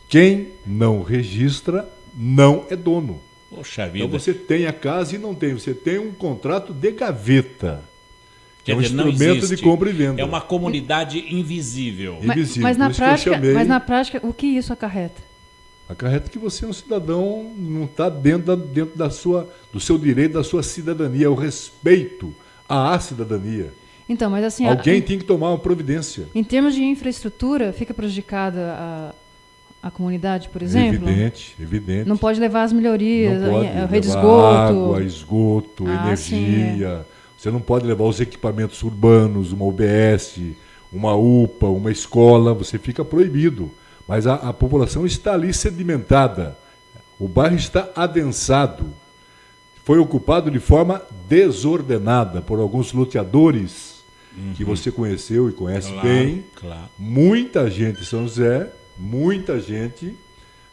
quem não registra não é dono. Poxa vida. Então você tem a casa e não tem. Você tem um contrato de gaveta. Quer é um dizer, instrumento de compra e venda. É uma comunidade invisível. Invisível. Mas na prática, o que isso acarreta? Acarreta que você é um cidadão, não está dentro do seu direito, da sua cidadania, é o respeito à cidadania. Então, mas assim... Alguém tem que tomar uma providência. Em termos de infraestrutura, fica prejudicada a comunidade, por exemplo? Evidente. Não pode levar as melhorias, não pode rede de esgoto. Água, esgoto, energia. Sim. Você não pode levar os equipamentos urbanos, uma UBS, uma UPA, uma escola, você fica proibido. Mas a população está ali sedimentada. O bairro está adensado. Foi ocupado de forma desordenada por alguns loteadores que você conheceu e conhece bem. Claro. Muita gente em São José, muita gente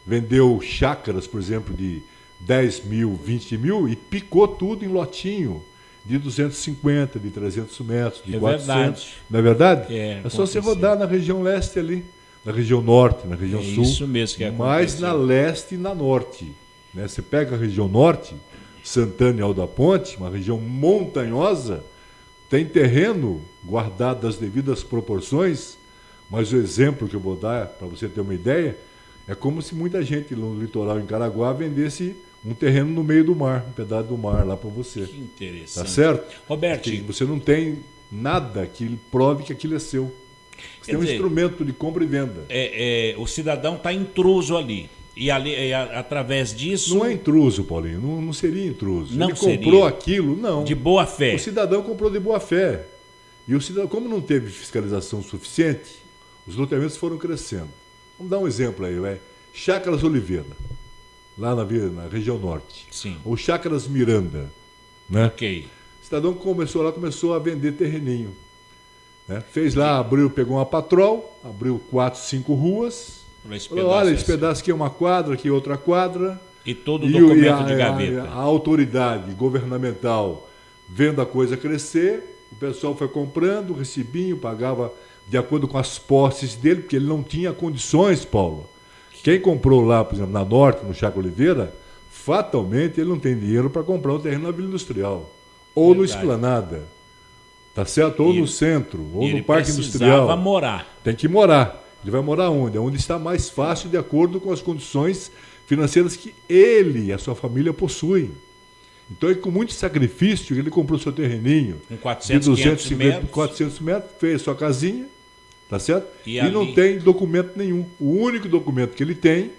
vendeu chácaras, por exemplo, de 10 mil, 20 mil e picou tudo em lotinho de 250, de 300 metros, de 400. Verdade. Não é verdade? É só você rodar na região leste ali, na região norte, na região sul. Isso mesmo que aconteceu. Mais na leste e na norte. Né? Você pega a região norte, Santana e Alto da Ponte, uma região montanhosa, tem terreno guardado das devidas proporções, mas o exemplo que eu vou dar, para você ter uma ideia, é como se muita gente no litoral em Caraguá vendesse um terreno no meio do mar, um pedaço do mar lá para você. Que interessante. Tá certo? Roberto, porque você não tem nada que prove que aquilo é seu. Você tem um instrumento de compra e venda. O cidadão está intruso ali. E ali, através disso... Não é intruso, Paulinho. Não seria intruso. Não Ele comprou seria. Aquilo, não. De boa fé. O cidadão comprou de boa fé. E o cidadão, como não teve fiscalização suficiente, os loteamentos foram crescendo. Vamos dar um exemplo aí, vai. Chácaras Oliveira, lá na região norte. Sim. Ou Chácaras Miranda. Né? Ok. O cidadão começou a vender terreninho. Né? Fez lá, pegou uma patrol, abriu 4, 5 ruas. Falou, olha, esse pedaço aqui é uma quadra, aqui é outra quadra. E todo o documento de gaveta. A autoridade governamental vendo a coisa crescer, o pessoal foi comprando, o recibinho, pagava de acordo com as posses dele, porque ele não tinha condições, Paulo. Quem comprou lá, por exemplo, na Norte, no Chaco Oliveira, fatalmente ele não tem dinheiro para comprar um terreno na Vila Industrial. Ou no Esplanada. Tá certo? Ou no centro, ou no Parque Industrial. Ele precisava morar. Tem que morar. Ele vai morar onde? Onde está mais fácil, de acordo com as condições financeiras que ele e a sua família possuem. Então, com muito sacrifício, ele comprou seu terreninho com 400, de 250, metros. 400 metros, fez sua casinha, tá certo? E não tem documento nenhum. O único documento que ele tem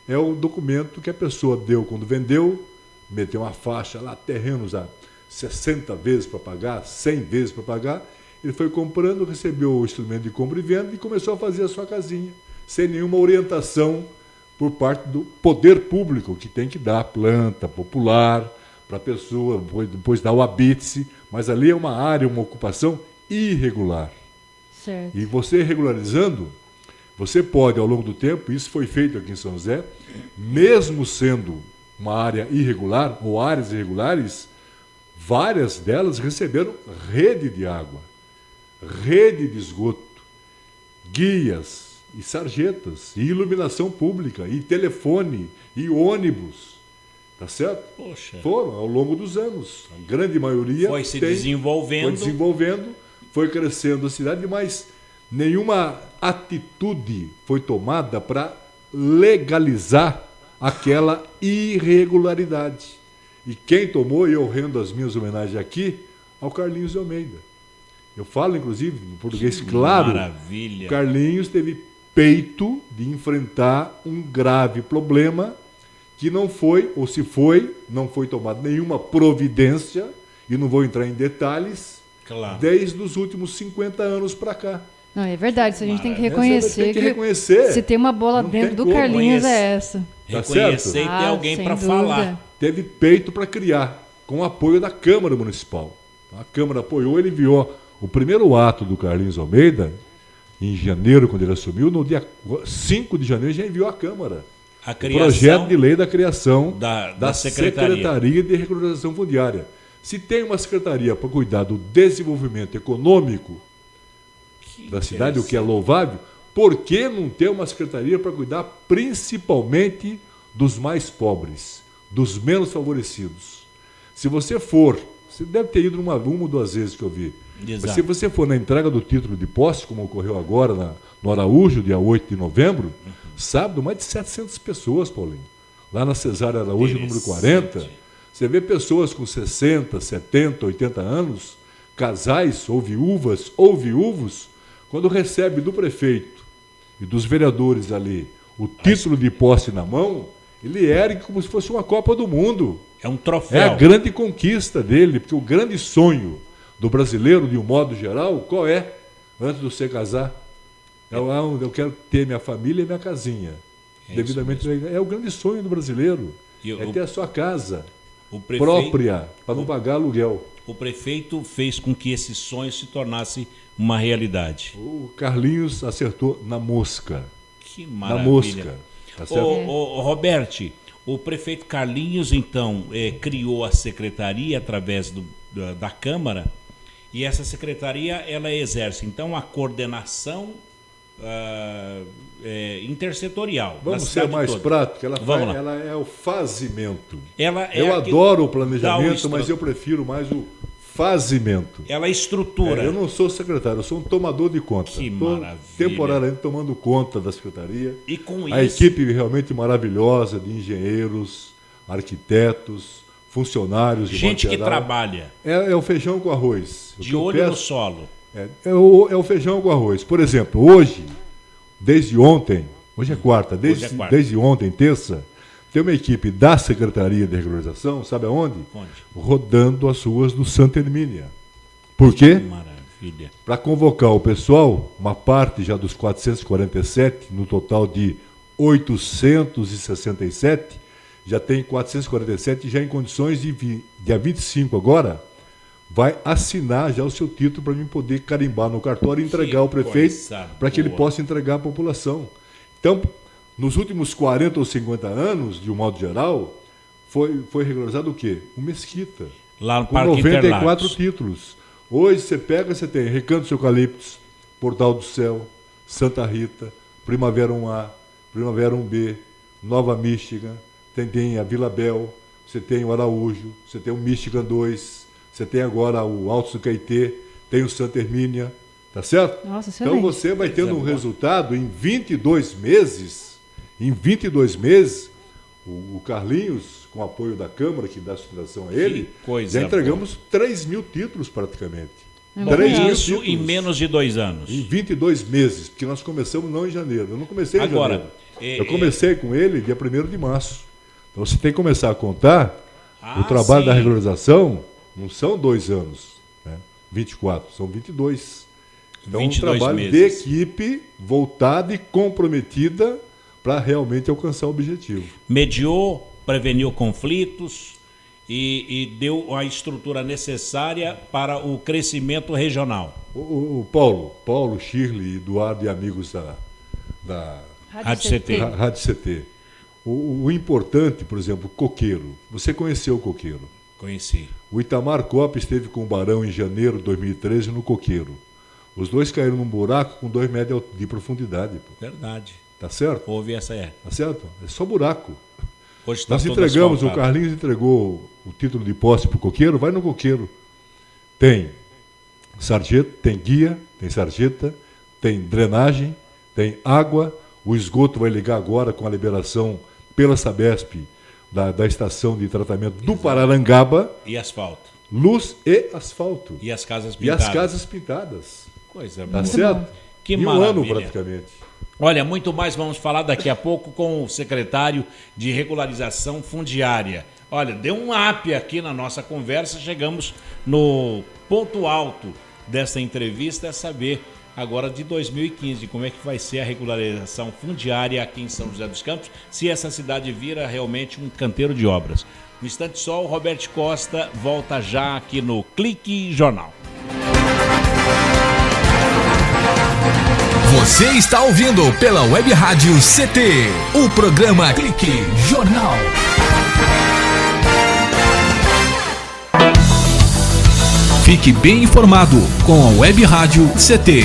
é o documento que a pessoa deu quando vendeu, meteu uma faixa lá, terrenos a 60 vezes para pagar, 100 vezes para pagar. Ele foi comprando, recebeu o instrumento de compra e venda e começou a fazer a sua casinha, sem nenhuma orientação por parte do poder público, que tem que dar planta popular para a pessoa, depois dar o habite-se, mas ali é uma área, uma ocupação irregular. Certo. E você regularizando, você pode, ao longo do tempo, isso foi feito aqui em São José, mesmo sendo uma área irregular ou áreas irregulares, várias delas receberam rede de água, rede de esgoto, guias, e sarjetas, e iluminação pública, e telefone, e ônibus. Tá certo? Poxa. Foram ao longo dos anos. A grande maioria foi se desenvolvendo. Foi crescendo a cidade, mas nenhuma atitude foi tomada para legalizar aquela irregularidade. E quem tomou, e eu rendo as minhas homenagens aqui, ao Carlinhos de Almeida. Eu falo, inclusive, em português claro, maravilha. Carlinhos teve peito de enfrentar um grave problema que não foi, ou se foi, não foi tomada nenhuma providência, e não vou entrar em detalhes, claro, desde os últimos 50 anos para cá. Não, é verdade, isso a gente tem que reconhecer. Se tem uma bola dentro do Carlinhos, é essa. Reconhecer e ter alguém para falar. Teve peito para criar, com o apoio da Câmara Municipal. A Câmara apoiou, ele enviou o primeiro ato do Carlinhos Almeida, em janeiro, quando ele assumiu, no dia 5 de janeiro, já enviou à Câmara. A criação, o projeto de lei da criação da Secretaria de Regularização Fundiária. Se tem uma secretaria para cuidar do desenvolvimento econômico da cidade, o que é louvável, por que não ter uma secretaria para cuidar principalmente dos mais pobres, dos menos favorecidos? Se você for, você deve ter ido uma ou duas vezes que eu vi, mas se você for na entrega do título de posse, como ocorreu agora no Araújo, dia 8 de novembro, sábado, mais de 700 pessoas, Paulinho. Lá na Cesária Araújo, número 40, você vê pessoas com 60, 70, 80 anos, casais ou viúvas ou viúvos, quando recebe do prefeito e dos vereadores ali o título de posse na mão, ele ergue como se fosse uma Copa do Mundo. É um troféu. É a grande conquista dele, porque o grande sonho do brasileiro, de um modo geral, qual é? Antes de você casar, eu quero ter minha família e minha casinha. Devidamente, é o grande sonho do brasileiro. Ter a sua casa própria, para não pagar aluguel. O prefeito fez com que esse sonho se tornasse uma realidade. O Carlinhos acertou na mosca. Que maravilha. Na mosca. Tá certo? Roberti, o prefeito Carlinhos, então, criou a secretaria através da Câmara, e essa secretaria ela exerce, então, a coordenação intersetorial. Vamos ser mais práticos, ela é o fazimento. Eu adoro o planejamento, mas eu prefiro mais o fazimento. Ela estrutura. Eu não sou secretário, eu sou um tomador de conta. Que maravilha. Temporariamente tomando conta da secretaria. E com a equipe realmente maravilhosa de engenheiros, arquitetos, funcionários. Gente que trabalha. É o feijão com arroz. De olho no solo. É o feijão com arroz. Por exemplo, hoje, desde ontem, hoje é quarta, desde ontem, terça, tem uma equipe da Secretaria de Regularização, sabe aonde? Onde? Rodando as ruas do Santa Hermínia. Por quê? Maravilha. Para convocar o pessoal, uma parte já dos 447, no total de 867, já tem 447 já em condições de dia 25 agora, vai assinar já o seu título para mim poder carimbar no cartório e entregar ao prefeito para que ele possa entregar à população. Então, nos últimos 40 ou 50 anos, de um modo geral, foi regularizado o quê? O Mesquita. Lá no com Parque 94 Interlagos. títulos. Hoje você tem Recanto dos Eucaliptos, Portal do Céu, Santa Rita, Primavera 1A, Primavera 1B, Nova Michigan, tem a Vila Bel, você tem o Araújo, você tem o Michigan 2, você tem agora o Altos do Caetê, tem o Santa Hermínia, tá certo? Nossa, excelente. Então você vai tendo um resultado em 22 meses. Em 22 meses, o Carlinhos, com o apoio da Câmara, que dá sustentação a ele, já entregamos 3 mil títulos praticamente. Isso em menos de 2 anos. Em 22 meses, porque nós começamos não em janeiro. Eu não comecei em janeiro. Eu comecei com ele dia 1º de março. Então você tem que começar a contar o trabalho da regularização, não são 2 anos, né? 24, são 22. Então 22 um trabalho meses. De equipe voltada e comprometida para realmente alcançar o objetivo. Mediou, preveniu conflitos e deu a estrutura necessária para o crescimento regional. O Paulo, Shirley, Eduardo e amigos da Rádio CT. O importante, por exemplo, o coqueiro. Você conheceu o coqueiro? Conheci. O Itamar Copes esteve com o Barão em janeiro de 2013 no coqueiro. Os dois caíram num buraco com 2 metros de profundidade. Pô. Verdade. Tá certo? Houve essa Tá certo? É só buraco. Hoje tá Nós todo entregamos, asfaltado. o Carlinhos entregou o título de posse pro coqueiro, vai no coqueiro. Tem sarjeta, tem guia, tem sarjeta, tem drenagem, tem água, o esgoto vai ligar agora com a liberação pela Sabesp da estação de tratamento do Pararangaba. E asfalto. Luz e asfalto. E as casas pintadas. E as casas pintadas. Coisa Tá boa. certo? Que em um maravilha. ano praticamente. Olha, muito mais vamos falar daqui a pouco com o secretário de Regularização Fundiária. Olha, deu um up aqui na nossa conversa, chegamos no ponto alto dessa entrevista, é saber agora de 2015, como é que vai ser a regularização fundiária aqui em São José dos Campos, se essa cidade vira realmente um canteiro de obras. No instante só, o Roberto Costa volta já aqui no Clique Jornal. Você está ouvindo pela Web Rádio CT, o programa Clique Jornal. Fique bem informado com a Web Rádio CT.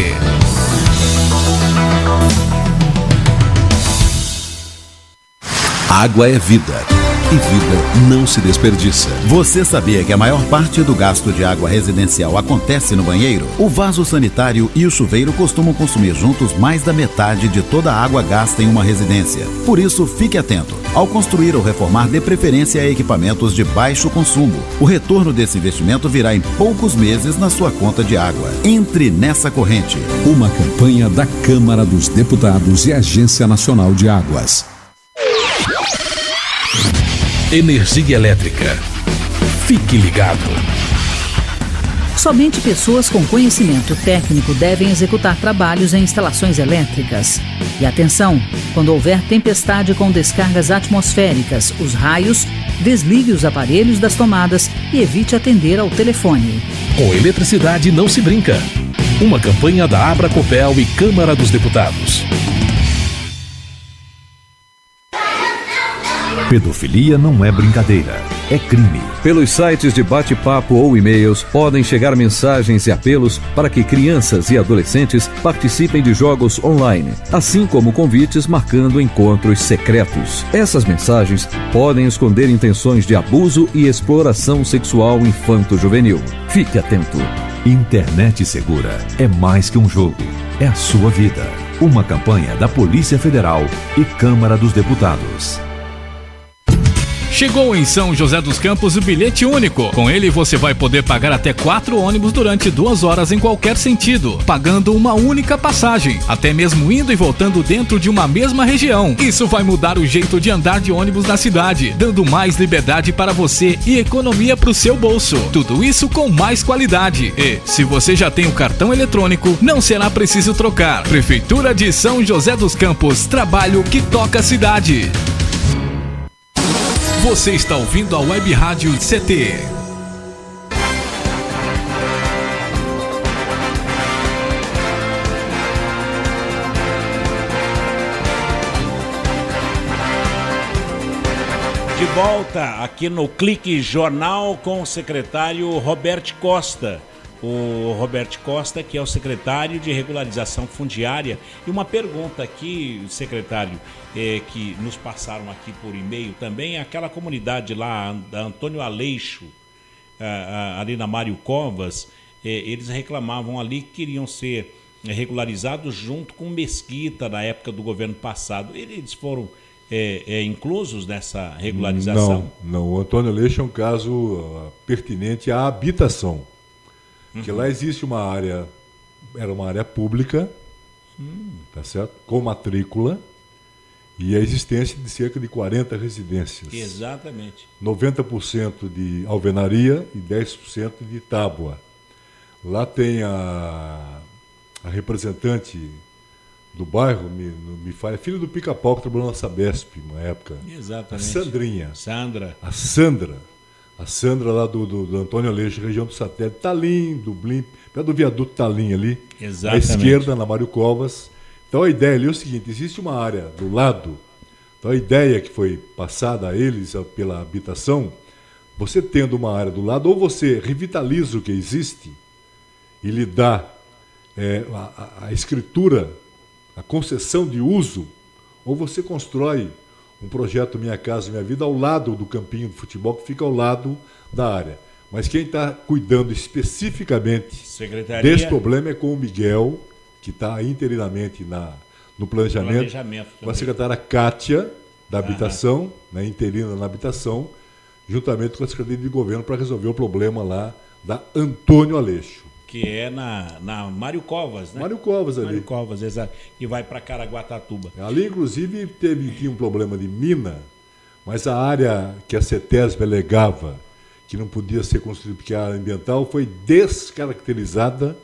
Água é vida. E vida não se desperdiça. Você sabia que a maior parte do gasto de água residencial acontece no banheiro? O vaso sanitário e o chuveiro costumam consumir juntos mais da metade de toda a água gasta em uma residência. Por isso, fique atento. Ao construir ou reformar, dê preferência a equipamentos de baixo consumo. O retorno desse investimento virá em poucos meses na sua conta de água. Entre nessa corrente. Uma campanha da Câmara dos Deputados e Agência Nacional de Águas. Energia elétrica. Fique ligado. Somente pessoas com conhecimento técnico devem executar trabalhos em instalações elétricas. E atenção, quando houver tempestade com descargas atmosféricas, os raios, desligue os aparelhos das tomadas e evite atender ao telefone. Com eletricidade não se brinca. Uma campanha da Abracopel e Câmara dos Deputados. Pedofilia não é brincadeira, é crime. Pelos sites de bate-papo ou e-mails podem chegar mensagens e apelos para que crianças e adolescentes participem de jogos online, assim como convites marcando encontros secretos. Essas mensagens podem esconder intenções de abuso e exploração sexual infanto-juvenil. Fique atento. Internet segura é mais que um jogo, é a sua vida. Uma campanha da Polícia Federal e Câmara dos Deputados. Chegou em São José dos Campos o bilhete único. Com ele você vai poder pagar até 4 ônibus durante 2 horas em qualquer sentido, pagando uma única passagem, até mesmo indo e voltando dentro de uma mesma região. Isso vai mudar o jeito de andar de ônibus na cidade, dando mais liberdade para você e economia para o seu bolso. Tudo isso com mais qualidade. E, se você já tem o cartão eletrônico, não será preciso trocar. Prefeitura de São José dos Campos, trabalho que toca a cidade. Você está ouvindo a Web Rádio CT. De volta aqui no Clique Jornal com o secretário Roberto Costa. O Roberto Costa, que é o secretário de Regularização Fundiária. E uma pergunta aqui, secretário, que nos passaram aqui por e-mail também, aquela comunidade lá, da Antônio Aleixo, ali na Mário Covas, eles reclamavam ali que queriam ser regularizados junto com Mesquita na época do governo passado. Eles foram inclusos nessa regularização? Não. O Antônio Aleixo é um caso pertinente à habitação. Porque lá existe uma área, era uma área pública, tá certo? Com matrícula e a existência de cerca de 40 residências. Exatamente. 90% de alvenaria e 10% de tábua. Lá tem a representante do bairro, me fala, filho do Pica-Pau que trabalhou na Sabesp, na época. Exatamente. Sandrinha. Sandra. A Sandra lá do Antônio Aleixo, região do Satélite, Talim, Dublin, perto do viaduto Talim ali. Exatamente. À esquerda, na Mário Covas. Então a ideia ali é o seguinte, existe uma área do lado, então a ideia que foi passada a eles pela habitação, você tendo uma área do lado, ou você revitaliza o que existe e lhe dá a escritura, a concessão de uso, ou você constrói um projeto Minha Casa Minha Vida ao lado do campinho de futebol, que fica ao lado da área. Mas quem está cuidando especificamente desse problema é com o Miguel, que está interinamente no planejamento com a secretária Kátia, da Habitação, né, interina na Habitação, juntamente com a Secretaria de Governo, para resolver o problema lá da Antônio Aleixo. Que é na Mário Covas, né? Mário Covas ali. Mário Covas, exato. E vai para Caraguatatuba. Ali, inclusive, tinha um problema de mina, mas a área que a CETESB alegava que não podia ser construída porque a área ambiental foi descaracterizada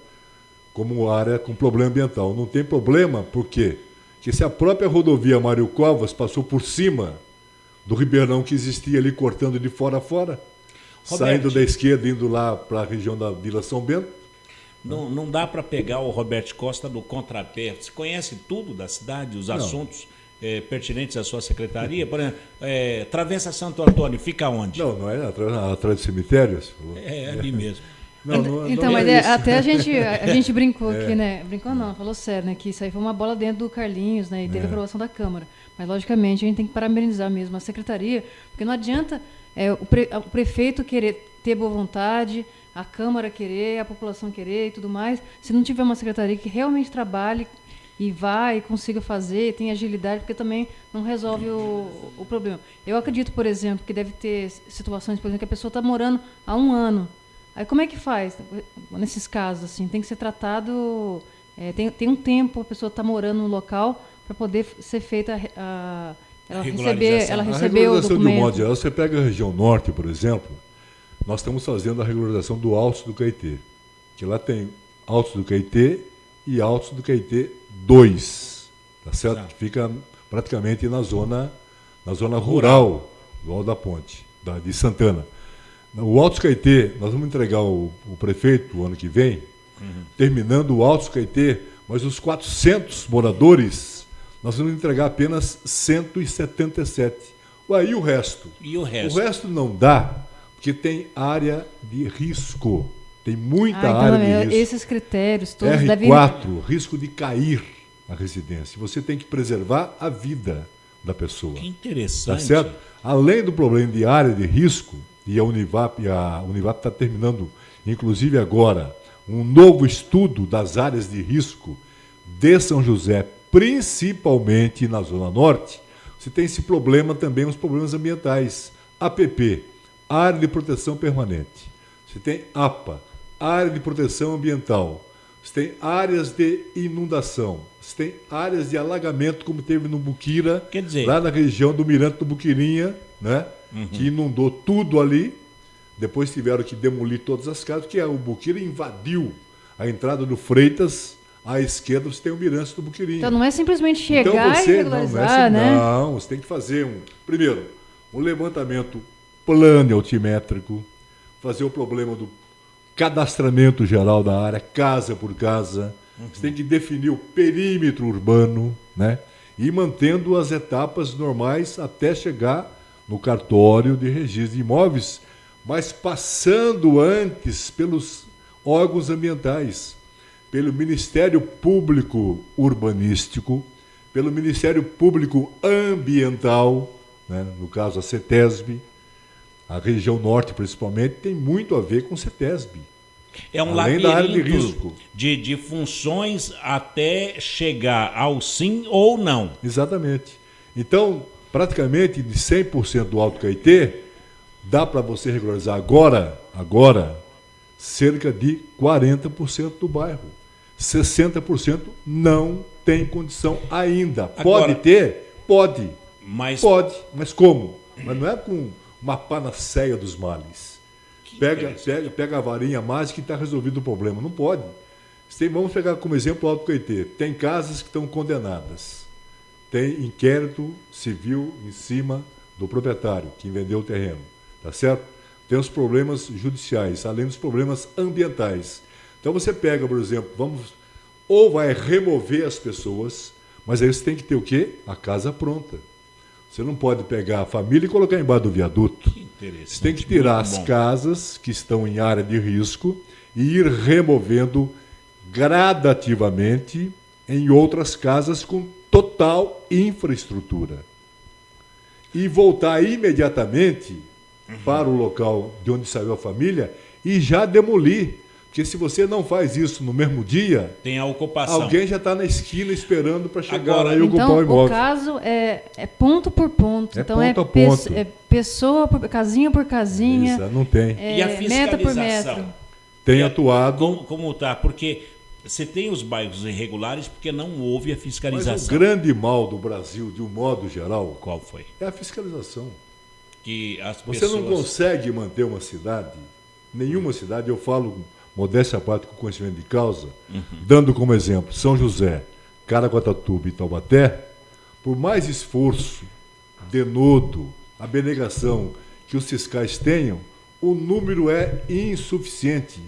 como área com problema ambiental. Não tem problema, por quê? Porque se a própria rodovia Mário Covas passou por cima do ribeirão que existia ali, cortando de fora a fora, saindo da esquerda, indo lá para a região da Vila São Bento. Não dá para pegar o Roberto Costa do contrapé. Você conhece tudo da cidade, os assuntos pertinentes à sua secretaria? Por exemplo, Travessa Santo Antônio, fica onde? Não é atrás do cemitério? É ali mesmo. Então, mas até a gente brincou aqui, né? Brincou não, falou sério, né? Que isso aí foi uma bola dentro do Carlinhos, né? E teve aprovação da Câmara. Mas, logicamente, a gente tem que parabenizar mesmo a secretaria, porque não adianta o prefeito querer ter boa vontade, a Câmara querer, a população querer e tudo mais, se não tiver uma secretaria que realmente trabalhe e vá e consiga fazer, tem agilidade, porque também não resolve o problema. Eu acredito, por exemplo, que deve ter situações, por exemplo, que a pessoa está morando há 1 ano. Aí como é que faz? Nesses casos, assim, tem que ser tratado, tem um tempo, a pessoa está morando no local para poder ser feita ela receber o documento. De um modo geral, você pega a região norte, por exemplo, nós estamos fazendo a regularização do Alto do Caetê, que lá tem Alto do Caetê e Alto do Caetê 2, tá certo? Que fica praticamente na zona rural do Alto da Ponte, de Santana. O Alto do Caetê, nós vamos entregar o prefeito o ano que vem, terminando o Alto do Caetê, mas os 400 moradores, nós vamos entregar apenas 177. E o resto? O resto não dá, porque tem área de risco. Tem muita área de risco. Esses critérios todos R4, devem... risco de cair a residência. Você tem que preservar a vida da pessoa. Que interessante. Tá certo? Além do problema de área de risco, e a Univap está terminando, inclusive agora, um novo estudo das áreas de risco de São José, principalmente na Zona Norte. Você tem esse problema também, os problemas ambientais. APP, Área de Proteção Permanente. Você tem APA, Área de Proteção Ambiental. Você tem áreas de inundação. Você tem áreas de alagamento, como teve no Buquira, lá na região do Mirante do Buquirinha, né? Que inundou tudo ali. Depois tiveram que demolir todas as casas, porque o Buquira invadiu a entrada do Freitas. À esquerda você tem o Mirante do Buquirinha. Então não é simplesmente chegar e regularizar, né? Não, você tem que fazer primeiro, um levantamento plano altimétrico, fazer o problema do cadastramento geral da área, casa por casa. Você tem que definir o perímetro urbano, né? E mantendo as etapas normais até chegar no cartório de registro de imóveis, mas passando antes pelos órgãos ambientais, pelo Ministério Público Urbanístico, pelo Ministério Público Ambiental, né? No caso a CETESB, a região norte principalmente, tem muito a ver com CETESB. É um além da área de risco. De funções até chegar ao sim ou não. Exatamente. Então, praticamente de 100% do Alto Caetê, dá para você regularizar agora, cerca de 40% do bairro. 60% não tem condição ainda. Pode ter? Pode. Pode. Mas como? Mas não é com uma panaceia dos males. Pega a varinha mágica e está resolvido o problema. Não pode. Vamos pegar como exemplo o Alto Caetê. Tem casas que estão condenadas. Tem inquérito civil em cima do proprietário, que vendeu o terreno. Tá certo? Tem os problemas judiciais, além dos problemas ambientais. Então você pega, por exemplo, ou vai remover as pessoas, mas aí você tem que ter o quê? A casa pronta. Você não pode pegar a família e colocar embaixo do viaduto. Você tem que tirar as casas que estão em área de risco e ir removendo gradativamente em outras casas com total infraestrutura. E voltar imediatamente para o local de onde saiu a família e já demolir. Porque se você não faz isso no mesmo dia, tem a ocupação. Alguém já está na esquina esperando para chegar agora, lá e ocupar o imóvel. O caso é ponto por ponto. É então ponto a ponto. É pessoa por casinha por casinha. Isso, não tem. E a fiscalização? Meta por metro. Tem atuado. Como tá? Porque você tem os bairros irregulares porque não houve a fiscalização. Mas o grande mal do Brasil, de um modo geral, qual foi? É a fiscalização. Que as Você não consegue manter uma cidade, nenhuma cidade, eu falo modéstia à parte com conhecimento de causa, dando como exemplo São José, Caraguatatuba e Taubaté, por mais esforço, denodo, abnegação que os fiscais tenham, o número é insuficiente.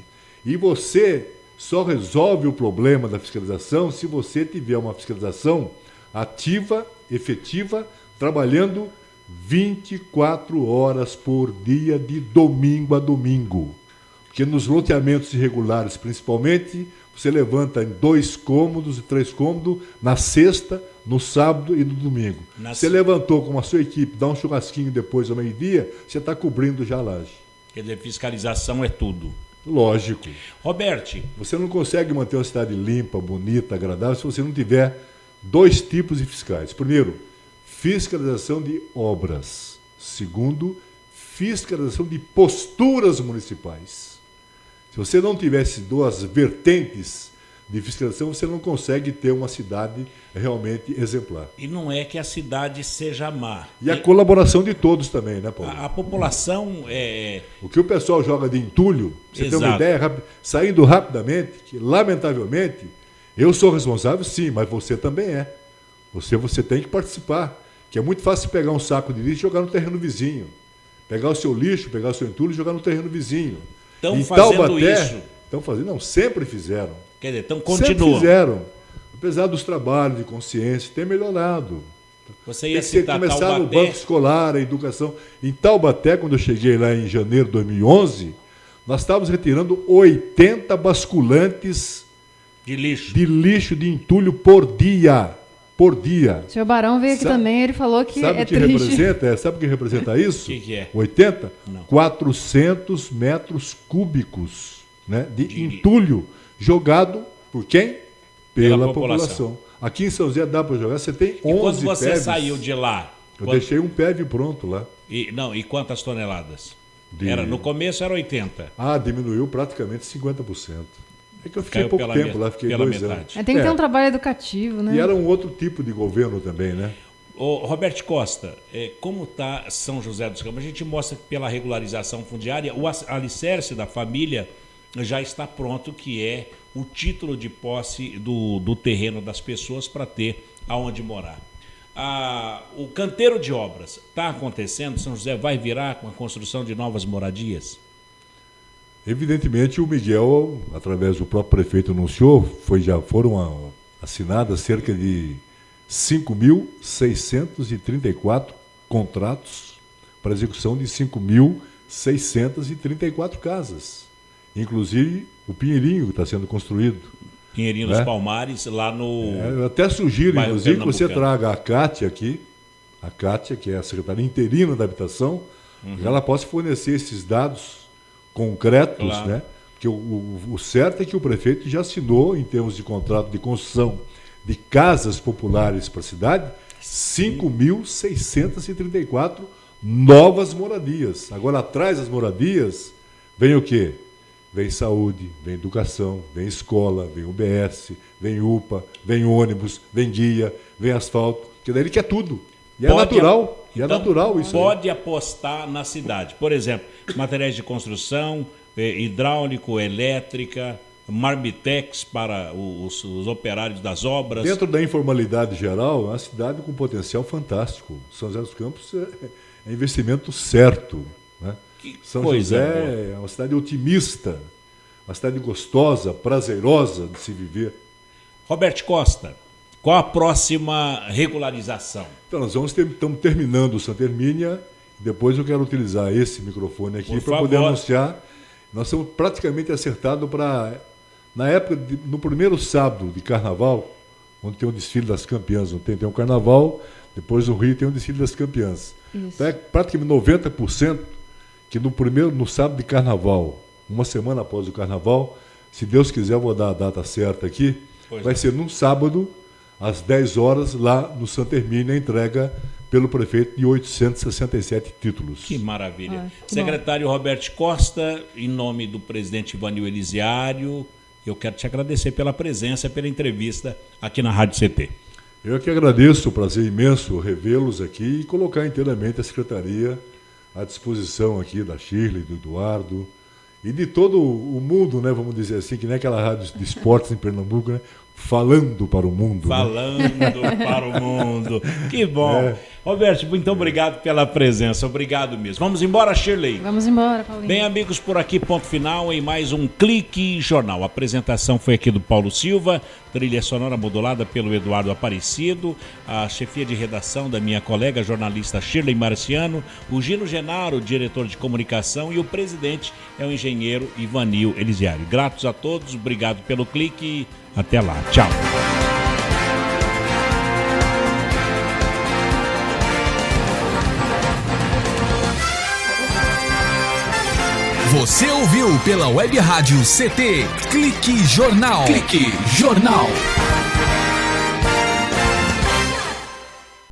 E você só resolve o problema da fiscalização se você tiver uma fiscalização ativa, efetiva, trabalhando 24 horas por dia, de domingo a domingo. Porque nos loteamentos irregulares, principalmente, você levanta em 2 cômodos e 3 cômodos na sexta, no sábado e no domingo. Você levantou com a sua equipe, dá um churrasquinho depois ao meio-dia, você está cobrindo já a laje. Quer dizer, fiscalização é tudo. Lógico. Roberto. Você não consegue manter uma cidade limpa, bonita, agradável, se você não tiver 2 tipos de fiscais. Primeiro, fiscalização de obras. Segundo, fiscalização de posturas municipais. Se você não tivesse 2 vertentes de fiscalização, você não consegue ter uma cidade realmente exemplar. E não é que a cidade seja má. E a colaboração de todos também, né, Paulo? A população é... O que o pessoal joga de entulho, você tem uma ideia, saindo rapidamente, que lamentavelmente, eu sou responsável sim, mas você também é. Você tem que participar. Que é muito fácil pegar um saco de lixo e jogar no terreno vizinho. Pegar o seu lixo, pegar o seu entulho e jogar no terreno vizinho. Estão fazendo isso? Estão fazendo, não, sempre fizeram. Quer dizer, então continuam. Sempre fizeram. Apesar dos trabalhos de consciência, tem melhorado. Você ia citar começar no banco escolar, a educação. Em Taubaté, quando eu cheguei lá em janeiro de 2011, nós estávamos retirando 80 basculantes de lixo de entulho por dia. Por dia. O senhor Barão veio aqui também, ele falou que sabe é que triste. Sabe o que representa isso? O que é? 80? Não. 400 metros cúbicos, né, de entulho jogado por quem? Pela população. Aqui em São José dá para jogar, você tem 11 PEVs. E quando você saiu de lá? Eu deixei um PEV pronto lá. E quantas toneladas? No começo era 80. Diminuiu praticamente 50%. É que eu fiquei pouco tempo lá, fiquei 2 anos. Tem que ter um trabalho educativo, né? E era um outro tipo de governo também, né? Ô, Roberto Costa, como está São José dos Campos? A gente mostra que pela regularização fundiária, o alicerce da família já está pronto, que é o título de posse do terreno das pessoas para ter aonde morar. O canteiro de obras está acontecendo? São José vai virar com a construção de novas moradias? Evidentemente, o Miguel, através do próprio prefeito, anunciou, já foram assinadas cerca de 5.634 contratos para execução de 5.634 casas. Inclusive o Pinheirinho que está sendo construído. Pinheirinho dos Palmares, lá no... eu até sugiro, inclusive, que você traga a Cátia aqui, que é a secretária interina da habitação, que ela possa fornecer esses dados concretos, claro, né? Porque o certo é que o prefeito já assinou, em termos de contrato de construção de casas populares para a cidade, 5.634 novas moradias. Agora, atrás das moradias, vem o quê? Vem saúde, vem educação, vem escola, vem UBS, vem UPA, vem ônibus, vem guia, vem asfalto, que daí ele quer tudo. E é natural. E é natural isso. Pode apostar na cidade. Por exemplo, materiais de construção, hidráulico, elétrica, Marbitex para os operários das obras. Dentro da informalidade geral, é uma cidade com potencial fantástico. São José dos Campos é investimento certo. Né? São José é uma cidade otimista, uma cidade gostosa, prazerosa de se viver. Roberto Costa, qual a próxima regularização? Então, nós estamos terminando o Santa Hermínia, depois eu quero utilizar esse microfone aqui para poder anunciar. Nós estamos praticamente acertados para Na época, no primeiro sábado de carnaval, onde tem o desfile das campeãs, tem um carnaval, depois no Rio tem o desfile das campeãs. Então, praticamente 90% que no sábado de carnaval, uma semana após o carnaval, se Deus quiser, eu vou dar a data certa aqui, vai ser num sábado, às 10 horas, lá no Santa Hermínia, a entrega pelo prefeito de 867 títulos. Que maravilha. Secretário Roberto Costa, em nome do presidente Ivanil Elisiário, eu quero te agradecer pela presença, pela entrevista aqui na Rádio CT. Eu que agradeço, o prazer imenso revê-los aqui e colocar inteiramente a secretaria à disposição aqui da Shirley, do Eduardo e de todo o mundo, né, vamos dizer assim, que nem aquela rádio de esportes em Pernambuco, né? Falando para o mundo. Falando, né? Para o mundo. Que bom. Roberto, muito obrigado pela presença. Obrigado mesmo. Vamos embora, Shirley? Vamos embora, Paulinho. Bem, amigos, por aqui, ponto final em mais um Clique Jornal. A apresentação foi aqui do Paulo Silva, trilha sonora modulada pelo Eduardo Aparecido, a chefia de redação da minha colega jornalista Shirley Marciano, o Gino Genaro, diretor de comunicação, e o presidente é o engenheiro Ivanil Elisiário. Gratos a todos, obrigado pelo clique. Até lá, tchau. Você ouviu pela Web Rádio CT Clique Jornal. Clique Jornal.